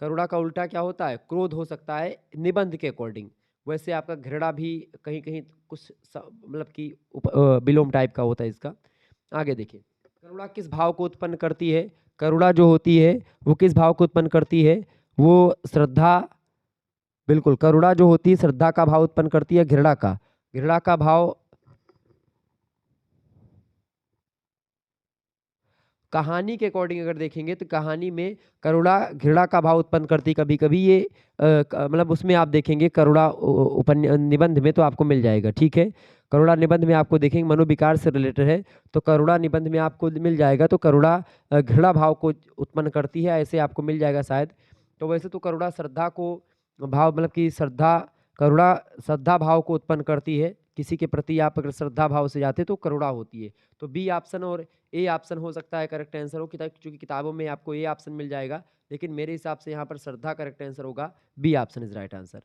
करुणा का उल्टा क्या होता है? क्रोध हो सकता है निबंध के अकॉर्डिंग। वैसे आपका घृणा भी कहीं कहीं कुछ मतलब कि विलोम टाइप का होता है इसका। आगे देखिए, करुणा किस भाव को उत्पन्न करती है? करुणा जो होती है वो किस भाव को उत्पन्न करती है? वो श्रद्धा। बिल्कुल, करुणा जो होती है श्रद्धा का भाव उत्पन्न करती है, घृणा का भाव कहानी के अकॉर्डिंग अगर देखेंगे तो कहानी में करुणा घृणा का भाव उत्पन्न करती कभी कभी। ये मतलब उसमें आप देखेंगे करुणा निबंध में तो आपको मिल जाएगा। ठीक है, करुणा निबंध में आपको देखेंगे मनोविकार से रिलेटेड है, तो करुणा निबंध में आपको मिल जाएगा। तो करुणा घृणा भाव को उत्पन्न करती है, ऐसे आपको मिल जाएगा शायद। तो वैसे तो करुणा श्रद्धा को भाव मतलब कि करुणा श्रद्धा भाव को उत्पन्न करती है। किसी के प्रति आप अगर श्रद्धा भाव से जाते तो करुणा होती है। तो बी ऑप्शन और ए ऑप्शन हो सकता है करेक्ट आंसर हो, क्योंकि किताबों में आपको ए ऑप्शन मिल जाएगा, लेकिन मेरे हिसाब से यहाँ पर श्रद्धा करेक्ट आंसर होगा। B option is right answer.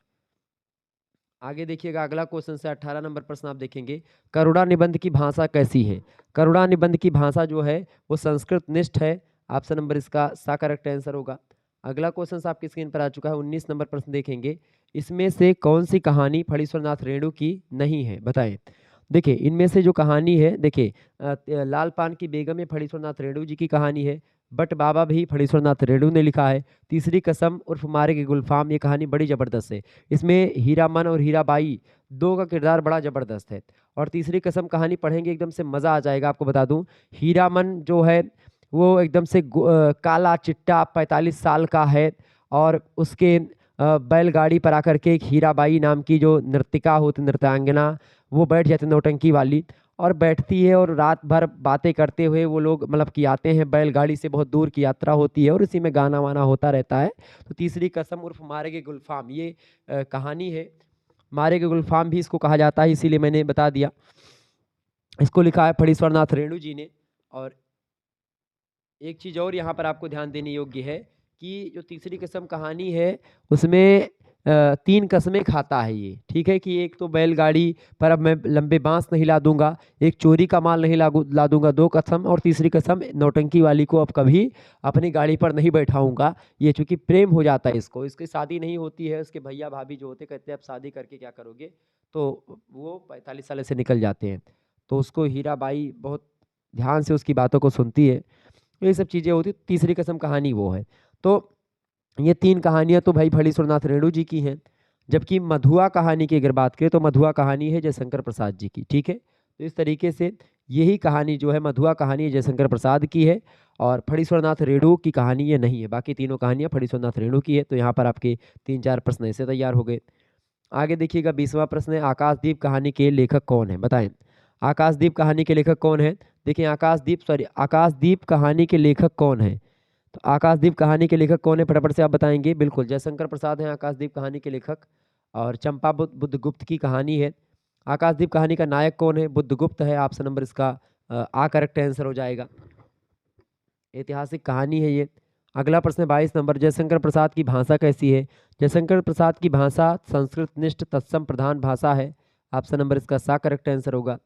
आगे देखिएगा, अगला क्वेश्चन से 18 नंबर प्रश्न आप देखेंगे, करुणा निबंध की भाषा कैसी है? करुणा निबंध की भाषा जो है वो संस्कृत निष्ठ है। ऑप्शन नंबर इसका सा करेक्ट आंसर होगा। अगला क्वेश्चन आपकी स्क्रीन पर आ चुका है, 19 नंबर प्रश्न देखेंगे, इसमें से कौन सी कहानी फणीश्वरनाथ रेणु की नहीं है? बताएं। देखिए इनमें से जो कहानी है, देखिए लाल पान की बेगम ये फणीश्वरनाथ रेणु जी की कहानी है। बट बाबा भी फणीश्वरनाथ रेणु ने लिखा है। तीसरी कसम उर्फ मारे के गुलफाम, ये कहानी बड़ी ज़बरदस्त है। इसमें हीरामन और हीराबाई दो का किरदार बड़ा ज़बरदस्त है। और तीसरी कसम कहानी पढ़ेंगे एकदम से मज़ा आ जाएगा। आपको बता दूं, हीरामन जो है वो एकदम से काला चिट्टा 45 साल का है। और उसके बैलगाड़ी पर आकर के एक हीराबाई नाम की जो नर्तिका होती, नृत्यांगना, वो बैठ जाती नौटंकी वाली, और बैठती है और रात भर बातें करते हुए वो लोग मतलब कि आते हैं। बैलगाड़ी से बहुत दूर की यात्रा होती है और इसी में गाना वाना होता रहता है। तो तीसरी कसम उर्फ मारे के गुलफाम ये कहानी है। मारे के गुलफाम भी इसको कहा जाता है, इसीलिए मैंने बता दिया। इसको लिखा है फणीश्वरनाथ रेणु जी ने। और एक चीज़ और यहाँ पर आपको ध्यान देने योग्य है कि जो तीसरी कसम कहानी है उसमें 3 कस्में खाता है ये, ठीक है। कि एक तो बैलगाड़ी पर अब मैं लंबे बांस नहीं ला दूंगा, एक चोरी का माल नहीं ला दूंगा, 2 कसम, और तीसरी कसम नौटंकी वाली को अब कभी अपनी गाड़ी पर नहीं बैठाऊंगा। ये चूंकि प्रेम हो जाता है इसको, इसकी शादी नहीं होती है, उसके भैया भाभी जो होते कहते हैं अब शादी करके क्या करोगे, तो वो 45 साल से निकल जाते हैं। तो उसको हीराबाई बहुत ध्यान से उसकी बातों को सुनती है। ये सब चीज़ें होती। तीसरी कसम कहानी वो है। तो ये 3 कहानियाँ तो भाई फणीश्वरनाथ रेणु जी की हैं। जबकि मधुआ कहानी की अगर बात करें तो मधुआ कहानी है जयशंकर प्रसाद जी की, ठीक है। तो इस तरीके से यही कहानी जो है मधुआ कहानी जयशंकर प्रसाद की है, और फणीश्वरनाथ रेणु की कहानी ये नहीं है। बाकी तीनों कहानियाँ फणीश्वरनाथ रेणु की है। तो यहाँ पर आपके 3-4 प्रश्न ऐसे तैयार हो गए। आगे देखिएगा 20वां प्रश्न है, आकाशदीप कहानी के लेखक कौन है, बताएं। आकाशदीप कहानी के लेखक कौन है? देखिए आकाशदीप कहानी के लेखक कौन है? तो आकाशदीप कहानी के लेखक कौन है, फटाफट से आप बताएंगे। बिल्कुल जयशंकर प्रसाद हैं आकाशदीप कहानी के लेखक। और चंपा बुद्धगुप्त की कहानी है। आकाशदीप कहानी का नायक कौन है? बुद्धगुप्त है। ऑप्शन नंबर इसका करेक्ट आंसर हो जाएगा। ऐतिहासिक कहानी है ये। अगला प्रश्न 22 नंबर, जयशंकर प्रसाद की भाषा कैसी है? जयशंकर प्रसाद की भाषा संस्कृत निष्ठ तत्सम प्रधान भाषा है। ऑप्शन नंबर इसका सा करेक्ट आंसर होगा।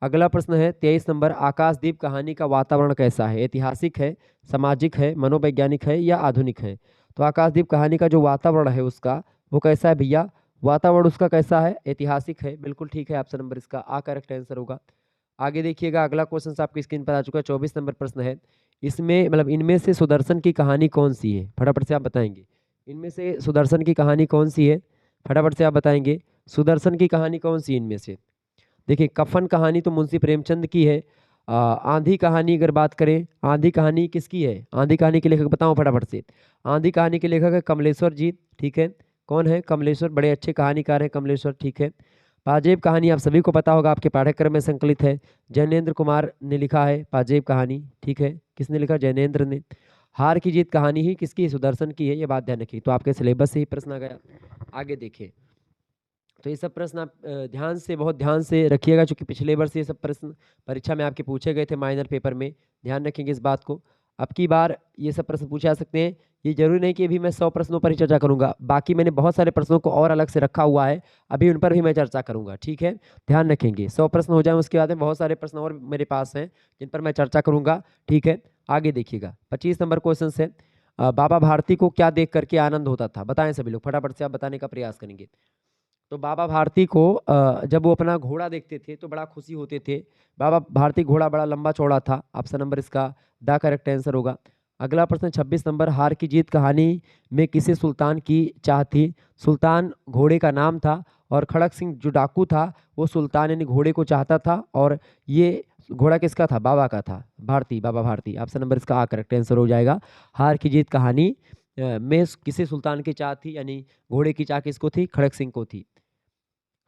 अगला प्रश्न है 23 नंबर, आकाशदीप कहानी का वातावरण कैसा है? ऐतिहासिक है, सामाजिक है, मनोवैज्ञानिक है या आधुनिक है? तो आकाशदीप कहानी का जो वातावरण है उसका वो कैसा है भैया? वातावरण उसका कैसा है? ऐतिहासिक है। बिल्कुल ठीक है, ऑप्शन नंबर इसका करेक्ट आंसर होगा। आगे देखिएगा, अगला क्वेश्चन आपकी स्क्रीन पर आ चुका है। 24 नंबर प्रश्न है, इसमें मतलब इनमें से सुदर्शन की कहानी कौन सी है? फटाफट से आप बताएंगे। इनमें से सुदर्शन की कहानी कौन सी है? फटाफट से आप बताएंगे। सुदर्शन की कहानी कौन सी इनमें से? देखिए कफन कहानी तो मुंशी प्रेमचंद की है। आंधी कहानी अगर बात करें, आंधी कहानी किसकी है? आंधी कहानी के लेखक बताओ फटाफट से। आंधी कहानी के लेखक है कमलेश्वर जी, ठीक है। कौन है? कमलेश्वर, बड़े अच्छे कहानीकार हैं कमलेश्वर, ठीक है। पाजेब कहानी आप सभी को पता होगा, आपके पाठ्यक्रम में संकलित है। जैनेन्द्र कुमार ने लिखा है पाजेब कहानी, ठीक है। किसने लिखा? जैनेन्द्र ने। हार की जीत कहानी ही किसकी? सुदर्शन की है, ये बात ध्यान रखिए। तो आपके सिलेबस से ही प्रश्न आ गया। आगे देखिए, तो ये सब प्रश्न आप बहुत ध्यान से रखिएगा, क्योंकि पिछले वर्ष ये सब प्रश्न परीक्षा में आपके पूछे गए थे माइनर पेपर में। ध्यान रखेंगे इस बात को। अब की बार ये सब प्रश्न पूछे जा सकते हैं। ये जरूरी नहीं कि अभी मैं 100 प्रश्नों पर ही चर्चा करूंगा, बाकी मैंने बहुत सारे प्रश्नों को और अलग से रखा हुआ है, अभी उन पर भी मैं चर्चा करूंगा, ठीक है। ध्यान रखेंगे 100 प्रश्न हो जाए उसके बाद में बहुत सारे प्रश्न और मेरे पास हैं जिन पर मैं चर्चा करूंगा, ठीक है। आगे देखिएगा 25 नंबर क्वेश्चन है, बाबा भारती को क्या देख करके आनंद होता था? बताएं सभी लोग, फटाफट से आप बताने का प्रयास करेंगे। तो बाबा भारती को जब वो अपना घोड़ा देखते थे तो बड़ा खुशी होते थे। बाबा भारती घोड़ा बड़ा लंबा चौड़ा था। ऑप्शन नंबर इसका द करेक्ट आंसर होगा। अगला प्रश्न 26 नंबर, हार की जीत कहानी में किसे सुल्तान की चाह थी? सुल्तान घोड़े का नाम था, और खड़क सिंह जो डाकू था वो सुल्तान यानी घोड़े को चाहता था, और ये घोड़ा किसका था? बाबा का था, भारती, बाबा भारती। ऑप्शन नंबर इसका करेक्ट आंसर हो जाएगा। हार की जीत कहानी में किसे सुल्तान की चाह थी, यानी घोड़े की चाह किसको थी? खड़क सिंह को थी।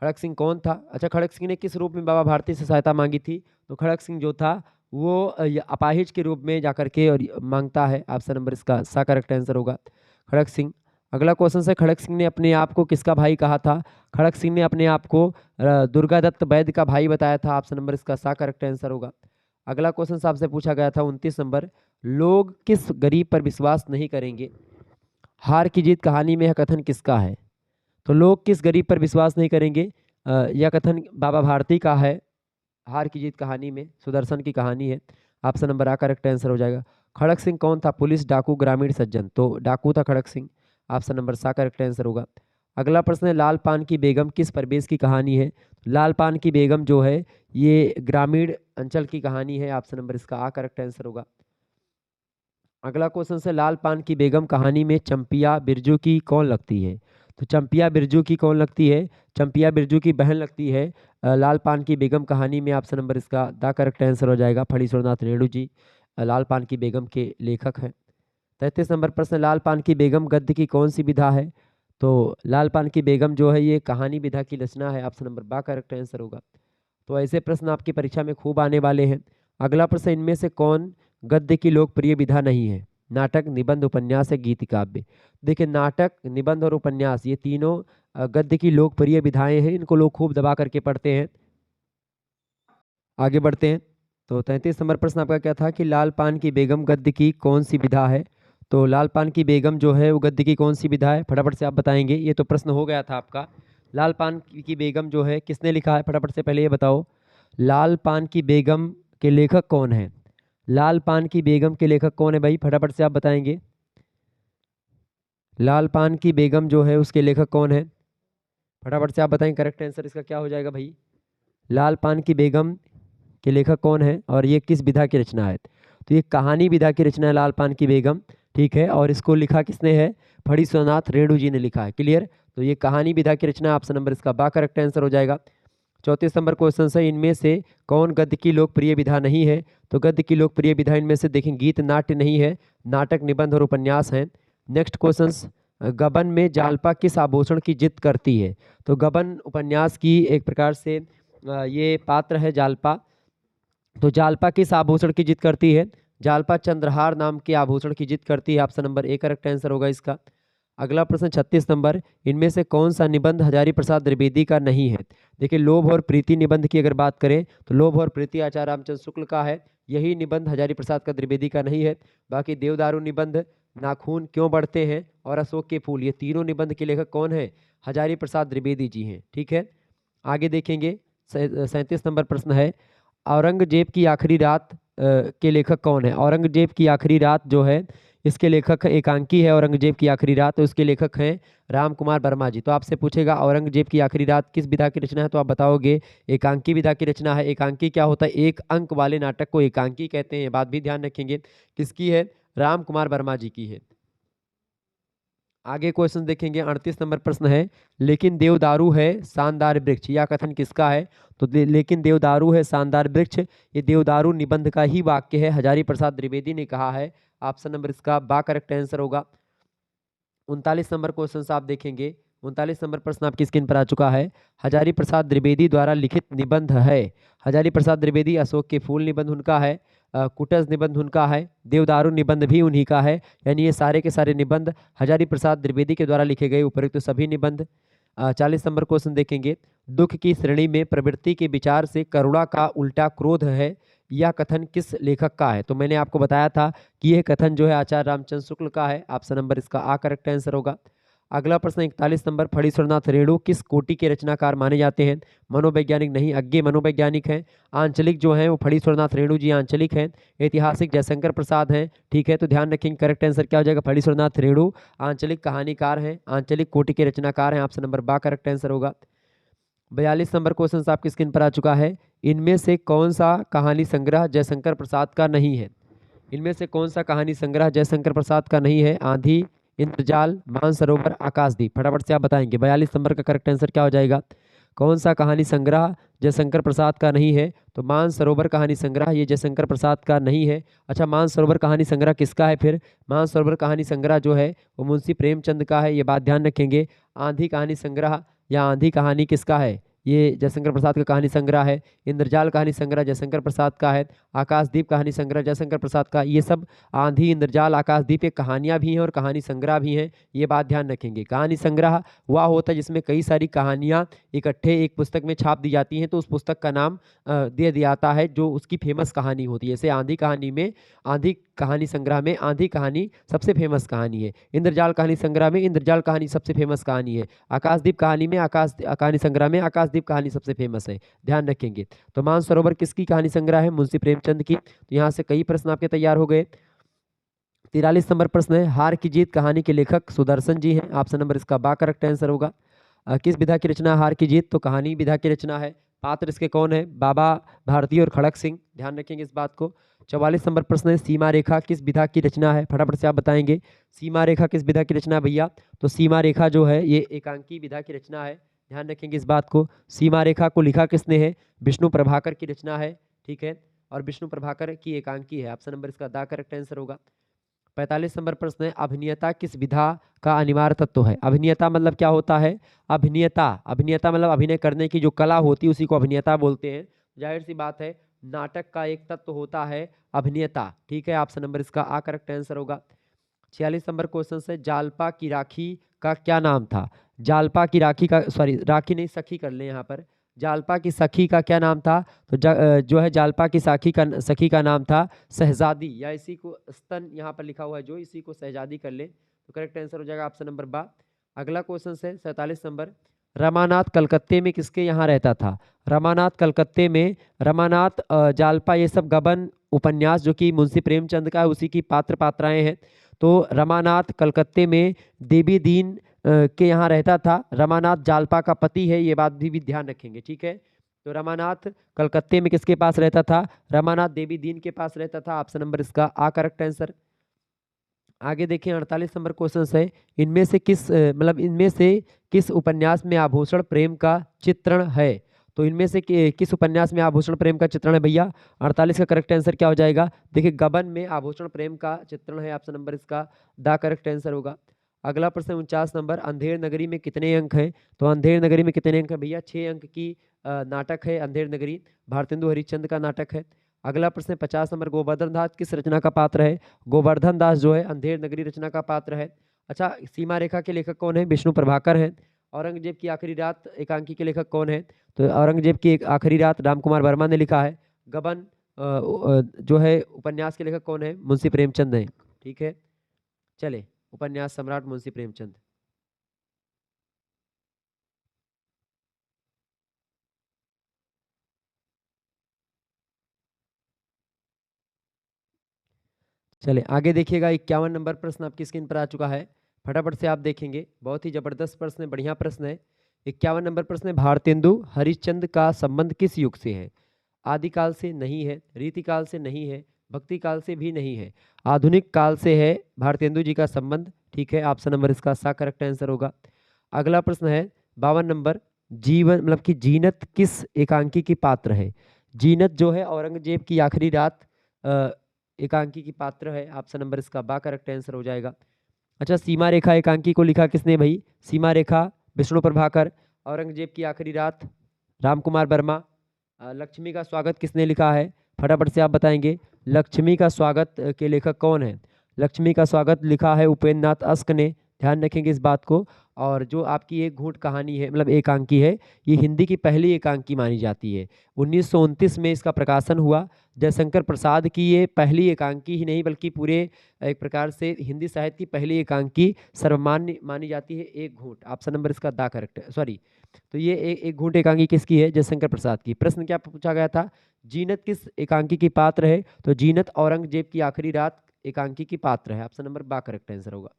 खड़क सिंह कौन था? अच्छा, खड़क सिंह ने किस रूप में बाबा भारती से सहायता मांगी थी? तो खड़क सिंह जो था वो अपाहिज के रूप में जाकर के और मांगता है। ऑप्शन नंबर इसका सा करेक्ट आंसर होगा, खड़क सिंह। अगला क्वेश्चन है, खड़क सिंह ने अपने आप को किसका भाई कहा था? खड़क सिंह ने अपने आप को दुर्गादत्त वैद्य का भाई बताया था। ऑप्शन नंबर इसका सा करेक्ट आंसर होगा। अगला क्वेश्चन आपसे पूछा गया था 29 नंबर, लोग किस गरीब पर विश्वास नहीं करेंगे? हार की जीत कहानी में यह कथन किसका है? तो लोग किस गरीब पर विश्वास नहीं करेंगे, यह कथन बाबा भारती का है। हार की जीत कहानी में सुदर्शन की कहानी है। ऑप्शन नंबर करेक्ट आंसर हो जाएगा। खड़क सिंह कौन था? पुलिस, डाकू, ग्रामीण, सज्जन? तो डाकू था खड़क सिंह। ऑप्शन नंबर सा करेक्ट आंसर होगा। अगला प्रश्न है लाल पान की बेगम किस प्रदेश की कहानी है? लाल पान की बेगम जो है ये ग्रामीण अंचल की कहानी है। ऑप्शन नंबर इसका आ करेक्ट आंसर होगा। अगला क्वेश्चन है लाल पान की बेगम कहानी में चंपिया बिरजू की कौन लगती है? तो चंपिया बिरजू की कौन लगती है? चंपिया बिरजू की बहन लगती है लाल पान की बेगम कहानी में। ऑप्शन नंबर इसका द करेक्ट आंसर हो जाएगा। फणीश्वरनाथ रेणु जी लाल पान की बेगम के लेखक हैं। 33 नंबर प्रश्न लाल पान की बेगम गद्य की कौन सी विधा है? तो लाल पान की बेगम जो है ये कहानी विधा की रचना है। ऑप्शन नंबर बा करेक्ट आंसर होगा। तो ऐसे प्रश्न आपकी परीक्षा में खूब आने वाले हैं। अगला प्रश्न इनमें से कौन गद्य की लोकप्रिय विधा नहीं है? नाटक, निबंध, उपन्यास या गीति काव्य। देखिए नाटक, निबंध और उपन्यास ये तीनों गद्य की लोकप्रिय विधाएं हैं। इनको लोग खूब दबा करके पढ़ते हैं। आगे बढ़ते हैं। तो 33 नंबर प्रश्न आपका क्या था कि लाल पान की बेगम गद्य की कौन सी विधा है? तो लाल पान की बेगम जो है वो गद्य की कौन सी विधा है? फटाफट से आप बताएंगे। ये तो प्रश्न हो गया था आपका। लाल पान की बेगम जो है किसने लिखा है? फटाफट से पहले ये बताओ लाल पान की बेगम के लेखक कौन है? लाल पान की बेगम के लेखक कौन है भाई? फटाफट से आप बताएंगे। लाल पान की बेगम जो है उसके लेखक कौन है? फटाफट से आप बताएं। करेक्ट आंसर इसका क्या हो जाएगा भाई? लाल पान की बेगम के लेखक कौन है और ये किस विधा की रचना है? तो ये कहानी विधा की रचना है लाल पान की बेगम। ठीक है, और इसको लिखा किसने है? फणीश्वरनाथ रेणु जी ने लिखा है। क्लियर? तो ये कहानी विधा की रचना। ऑप्शन नंबर इसका बा करेक्ट आंसर हो जाएगा। 34 नंबर क्वेश्चन है इनमें से कौन गद्य की लोकप्रिय विधा नहीं है? तो गद्य की लोकप्रिय विधा इनमें से देखें गीत नाट्य नहीं है, नाटक, निबंध और उपन्यास हैं। नेक्स्ट क्वेश्चन गबन में जालपा किस आभूषण की जिद करती है? तो गबन उपन्यास की एक प्रकार से ये पात्र है जालपा। तो जालपा किस आभूषण की जिद करती है? जालपा चंद्रहार नाम के आभूषण की जिद करती है। Option number A correct answer होगा इसका। अगला प्रश्न 36 नंबर इनमें से कौन सा निबंध हजारी प्रसाद द्विवेदी का नहीं है? देखिए लोभ और प्रीति निबंध की अगर बात करें तो लोभ और प्रीति आचार्य रामचंद्र शुक्ल का है। यही निबंध हजारी प्रसाद का द्विवेदी का नहीं है। बाकी देवदारू निबंध, नाखून क्यों बढ़ते हैं और अशोक के फूल ये तीनों निबंध के लेखक कौन है? हजारी प्रसाद द्विवेदी जी हैं। ठीक है, आगे देखेंगे। 37 नंबर प्रश्न है औरंगजेब की आखिरी रात के लेखक कौन है? औरंगजेब की आखिरी रात जो है इसके लेखक एकांकी है। औरंगजेब की आखिरी रात तो इसके लेखक हैं राम कुमार वर्मा जी। तो आपसे पूछेगा औरंगजेब की आखिरी रात किस विधा की रचना है? तो आप बताओगे एकांकी विधा की रचना है। एकांकी क्या होता है? एक अंक वाले नाटक को एकांकी कहते हैं। ये बात भी ध्यान रखेंगे। किसकी है? राम कुमार वर्मा जी की है। आगे क्वेश्चन देखेंगे। 38 नंबर प्रश्न है लेकिन देवदारू है शानदार वृक्ष यह कथन किसका है? तो लेकिन देवदारू है शानदार वृक्ष ये देवदारू निबंध का ही वाक्य है। हजारी प्रसाद द्विवेदी ने कहा है। ऑप्शन नंबर इसका बा करेक्ट आंसर होगा। 39 नंबर क्वेश्चन आप देखेंगे। 39 नंबर प्रश्न आपकी स्क्रीन पर आ चुका है। हजारी प्रसाद द्विवेदी द्वारा लिखित निबंध है। हजारी प्रसाद द्विवेदी अशोक के फूल निबंध उनका है, कुटज निबंध उनका है, देवदारू निबंध भी उन्हीं का है। यानी ये सारे के सारे निबंध हजारी प्रसाद द्विवेदी के द्वारा लिखे गए उपयुक्त सभी निबंध। 40 नंबर क्वेश्चन देखेंगे। दुख की श्रेणी में प्रवृत्ति के विचार से करुणा का उल्टा क्रोध है यह कथन किस लेखक का है? तो मैंने आपको बताया था कि यह कथन जो है आचार्य रामचंद्र शुक्ल का है। ऑप्शन नंबर इसका आ करेक्ट आंसर होगा। अगला प्रश्न 41 नंबर फणीश्वरनाथ रेणु किस कोटि के रचनाकार माने जाते हैं? मनोवैज्ञानिक नहीं, अज्ञे मनोवैज्ञानिक हैं। आंचलिक जो हैं वो फणीश्वरनाथ रेणु जी आंचलिक हैं। ऐतिहासिक जयशंकर प्रसाद हैं। ठीक है, तो ध्यान रखेंगे करेक्ट आंसर क्या हो जाएगा? फणीश्वरनाथ रेणु आंचलिक कहानीकार हैं, आंचलिक कोटि के रचनाकार हैं। ऑप्शन नंबर बा करेक्ट आंसर होगा। 42 नंबर क्वेश्चन आपकी स्क्रीन पर आ चुका है। इनमें से कौन सा कहानी संग्रह जयशंकर प्रसाद का नहीं है? इनमें से कौन सा कहानी संग्रह जयशंकर प्रसाद का नहीं है? आंधी, इंद्रजाल, मानसरोवर, आकाशदीप। फटाफट से आप बताएंगे। 42 नंबर का करेक्ट आंसर क्या हो जाएगा? कौन सा कहानी संग्रह जयशंकर प्रसाद का नहीं है? तो मानसरोवर कहानी संग्रह ये जयशंकर प्रसाद का नहीं है। अच्छा, मानसरोवर कहानी संग्रह किसका है फिर? मानसरोवर कहानी संग्रह जो है वो मुंशी प्रेमचंद का है। ये बात ध्यान रखेंगे। आंधी कहानी संग्रह या आंधी कहानी किसका है? ये जयशंकर प्रसाद का कहानी संग्रह है। इंद्रजाल कहानी संग्रह जयशंकर प्रसाद का है। आकाशदीप कहानी संग्रह जयशंकर प्रसाद का। ये सब आंधी, इंद्रजाल, आकाशदीप ये कहानियाँ भी हैं और कहानी संग्रह भी हैं। ये बात ध्यान रखेंगे। कहानी संग्रह वह होता है जिसमें कई सारी कहानियाँ इकट्ठे एक पुस्तक में छाप दी जाती हैं तो उस पुस्तक का नाम दे दिया जाता है जो उसकी फेमस कहानी होती है। जैसे आंधी कहानी में, आंधी कहानी संग्रह में आंधी कहानी सबसे फेमस कहानी है। इंद्रजाल कहानी संग्रह में इंद्रजाल कहानी सबसे फेमस कहानी है। आकाशदीप कहानी में आकाश कहानी संग्रह में आकाशदीप कहानी सबसे फेमस है। ध्यान रखेंगे। तो मानसरोवर किसकी कहानी संग्रह है? मुंशी प्रेमचंद की। तो यहाँ से कई प्रश्न आपके तैयार हो गए। 43 नंबर प्रश्न है, हार की जीत कहानी के लेखक सुदर्शन जी हैं। ऑप्शन नंबर इसका बा करेक्ट आंसर होगा। किस विधा की रचना हार की जीत, तो कहानी विधा की रचना है। पात्र इसके कौन है, बाबा भारती और खड़क सिंह, ध्यान रखेंगे इस बात को। 44 नंबर प्रश्न है, सीमा रेखा किस विधा की रचना है, फटाफट से आप बताएंगे। सीमा रेखा किस विधा की रचना है भैया, तो सीमा रेखा जो है ये एकांकी विधा की रचना है, ध्यान रखेंगे इस बात को। सीमा रेखा को लिखा किसने है, विष्णु प्रभाकर की रचना है, ठीक है, और विष्णु प्रभाकर की एकांकी है। ऑप्शन नंबर इसका दा करेक्ट आंसर होगा। 45 नंबर प्रश्न है, अभिनेता किस विधा का अनिवार्य तत्व है। अभिनेता मतलब क्या होता है, अभिनेता, अभिनेता मतलब अभिनय करने की जो कला होती है उसी को अभिनेता बोलते हैं। जाहिर सी बात है नाटक का एक तत्व होता है अभिनेता, ठीक है। ऑप्शन नंबर इसका आ करेक्ट आंसर होगा। 46 नंबर क्वेश्चन से, जालपा की राखी का क्या नाम था। जालपा की राखी का, सॉरी राखी नहीं सखी कर ले यहाँ पर, जालपा की सखी का क्या नाम था, तो जो है जालपा की सखी का नाम था शहजादी, या इसी को स्तन यहाँ पर लिखा हुआ है जो, इसी को शहजादी कर ले तो करेक्ट आंसर हो जाएगा ऑप्शन नंबर बा। अगला क्वेश्चन है 47 नंबर, रमानाथ कलकत्ते में किसके यहाँ रहता था। रमानाथ कलकत्ते में, रमानाथ जालपा ये सब गबन उपन्यास जो कि मुंशी प्रेमचंद का है उसी की पात्र पात्राएं हैं। तो रमानाथ कलकत्ते में देवी दीन के यहाँ रहता था। रमानाथ जालपा का पति है, ये बात भी ध्यान रखेंगे, ठीक है। तो रमानाथ कलकत्ते में किसके पास रहता था, रमानाथ देवी दीन के पास रहता था। ऑप्शन नंबर इसका आ करेक्ट आंसर। आगे देखिए 48 नंबर क्वेश्चन है, इनमें से किस मतलब इनमें से किस उपन्यास में आभूषण प्रेम का चित्रण है। तो इनमें से किस उपन्यास में आभूषण प्रेम का चित्रण है भैया, 48 का करेक्ट आंसर क्या हो जाएगा। देखिए गबन में आभूषण प्रेम का चित्रण है, ऑप्शन नंबर इसका दा करेक्ट आंसर होगा। अगला प्रश्न 49 नंबर, अंधेर नगरी में कितने अंक हैं। तो अंधेर नगरी में कितने अंक है भैया, 6 अंक की नाटक है अंधेर नगरी, भारतेंदु हरिश्चंद्र का नाटक है। अगला प्रश्न 50 नंबर, गोवर्धन दास किस रचना का पात्र है। गोवर्धन दास जो है अंधेर नगरी रचना का पात्र है। अच्छा, सीमा रेखा के लेखक कौन है, विष्णु प्रभाकर है। औरंगजेब की आखिरी रात एकांकी के लेखक कौन है, तो औरंगजेब की एक आखिरी रात राम कुमार वर्मा ने लिखा है। गबन जो है उपन्यास के लेखक कौन है, मुंशी प्रेमचंद है, ठीक है। चले, उपन्यास सम्राट मुंशी प्रेमचंद। चले आगे देखिएगा, 51 नंबर प्रश्न आपकी स्क्रीन पर आ चुका है, फटाफट से आप देखेंगे, बहुत ही जबरदस्त प्रश्न है, बढ़िया प्रश्न है। 51 नंबर प्रश्न है, भारतेंदु हरिश्चंद्र का संबंध किस युग से है। आदिकाल से नहीं है, रीतिकाल से नहीं है, भक्ति काल से भी नहीं है, आधुनिक काल से है भारतेंदु जी का संबंध, ठीक है। ऑप्शन नंबर इसका सा करेक्ट आंसर होगा। अगला प्रश्न है 52 नंबर, जीवन मतलब कि जीनत किस एकांकी की पात्र है। जीनत जो है औरंगजेब की आखिरी रात एकांकी की पात्र है। ऑप्शन नंबर इसका बा करेक्ट आंसर हो जाएगा। अच्छा, सीमा रेखा एकांकी को लिखा किसने भाई, सीमा रेखा विष्णु प्रभाकर, औरंगजेब की आखिरी रात राम कुमार वर्मा। लक्ष्मी का स्वागत किसने लिखा है, फटाफट से आप बताएंगे। लक्ष्मी का स्वागत के लेखक कौन है, लक्ष्मी का स्वागत लिखा है उपेंद्र नाथ अश्क ने, ध्यान रखेंगे इस बात को। और जो आपकी एक घूंट कहानी है मतलब एकांकी है, ये हिंदी की पहली एकांकी मानी जाती है। 1929 में इसका प्रकाशन हुआ। जयशंकर प्रसाद की ये पहली एकांकी ही नहीं बल्कि पूरे एक प्रकार से हिंदी साहित्य की पहली एकांकी सर्वमान्य मानी जाती है, एक घूंट। ऑप्शन नंबर इसका दा करेक्ट है, सॉरी। तो ये एक घूंट एकांकी किसकी है, जयशंकर प्रसाद की। प्रश्न क्या पूछा गया था, जीनत किस एकांकी की पात्र है, तो जीनत औरंगजेब की आखिरी रात एकांकी की पात्र है। ऑप्शन नंबर बा करेक्ट आंसर होगा।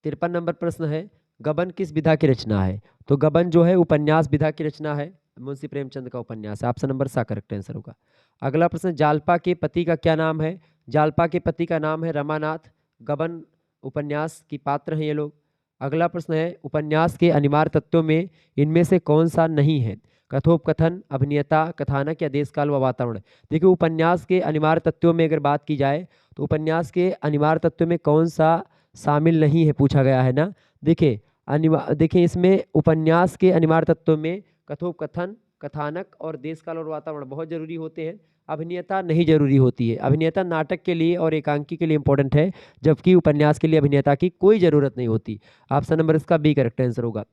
53 नंबर प्रश्न है, गबन किस विधा की रचना है। तो गबन जो है उपन्यास विधा की रचना है, मुंशी प्रेमचंद का उपन्यास है। ऑप्शन नंबर सा करेक्ट आंसर होगा। अगला प्रश्न, जालपा के पति का क्या नाम है। जालपा के पति का नाम है रमानाथ, गबन उपन्यास की पात्र हैं ये लोग। अगला प्रश्न है, उपन्यास के अनिवार्य तत्वों में इनमें से कौन सा नहीं है। कथोपकथन, अभिनेता, कथानक या देश काल व वातावरण। देखिए उपन्यास के अनिवार्य तत्वों में अगर बात की जाए तो उपन्यास के अनिवार्य तत्वों में कौन सा शामिल नहीं है पूछा गया है ना। देखिए इसमें उपन्यास के अनिवार्य तत्वों में कथोपकथन, कथानक और देश काल और वातावरण बहुत जरूरी होते हैं। अभिनेता नहीं जरूरी होती है, अभिनेता नाटक के लिए और एकांकी के लिए इंपॉर्टेंट है, जबकि उपन्यास के लिए अभिनेता की कोई जरूरत नहीं होती। ऑप्शन नंबर इसका बी करेक्ट आंसर होगा।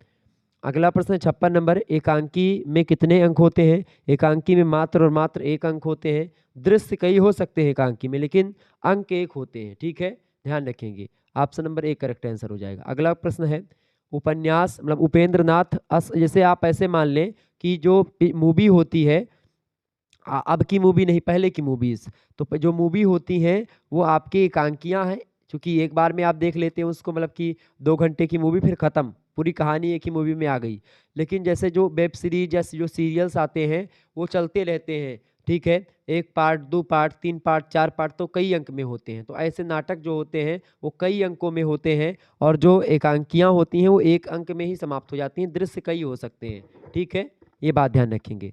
अगला प्रश्न 56 नंबर, एकांकी में कितने अंक होते हैं। एकांकी में मात्र और मात्र एक अंक होते हैं। दृश्य कई हो सकते हैं एकांकी में, लेकिन अंक एक होते हैं, ठीक है, ध्यान रखेंगे। ऑप्शन नंबर एक करेक्ट आंसर हो जाएगा। अगला प्रश्न है, उपन्यास मतलब उपेंद्र नाथ जैसे आप ऐसे मान लें कि जो मूवी होती है अब की मूवी नहीं, पहले की मूवीज। तो जो मूवी होती हैं वो आपकी एकांकियां हैं, क्योंकि एक बार में आप देख लेते हैं उसको, मतलब कि 2 घंटे की मूवी, फिर खत्म, पूरी कहानी एक ही मूवी में आ गई। लेकिन जैसे जो वेब सीरीज या जो सीरियल्स आते हैं वो चलते रहते हैं, ठीक है, 1 पार्ट 2 पार्ट 3 पार्ट 4 पार्ट, तो कई अंक में होते हैं। तो ऐसे नाटक जो होते हैं वो कई अंकों में होते हैं, और जो एकांकियां होती हैं वो एक अंक में ही समाप्त हो जाती हैं। दृश्य कई हो सकते हैं, ठीक है, ये बात ध्यान रखेंगे।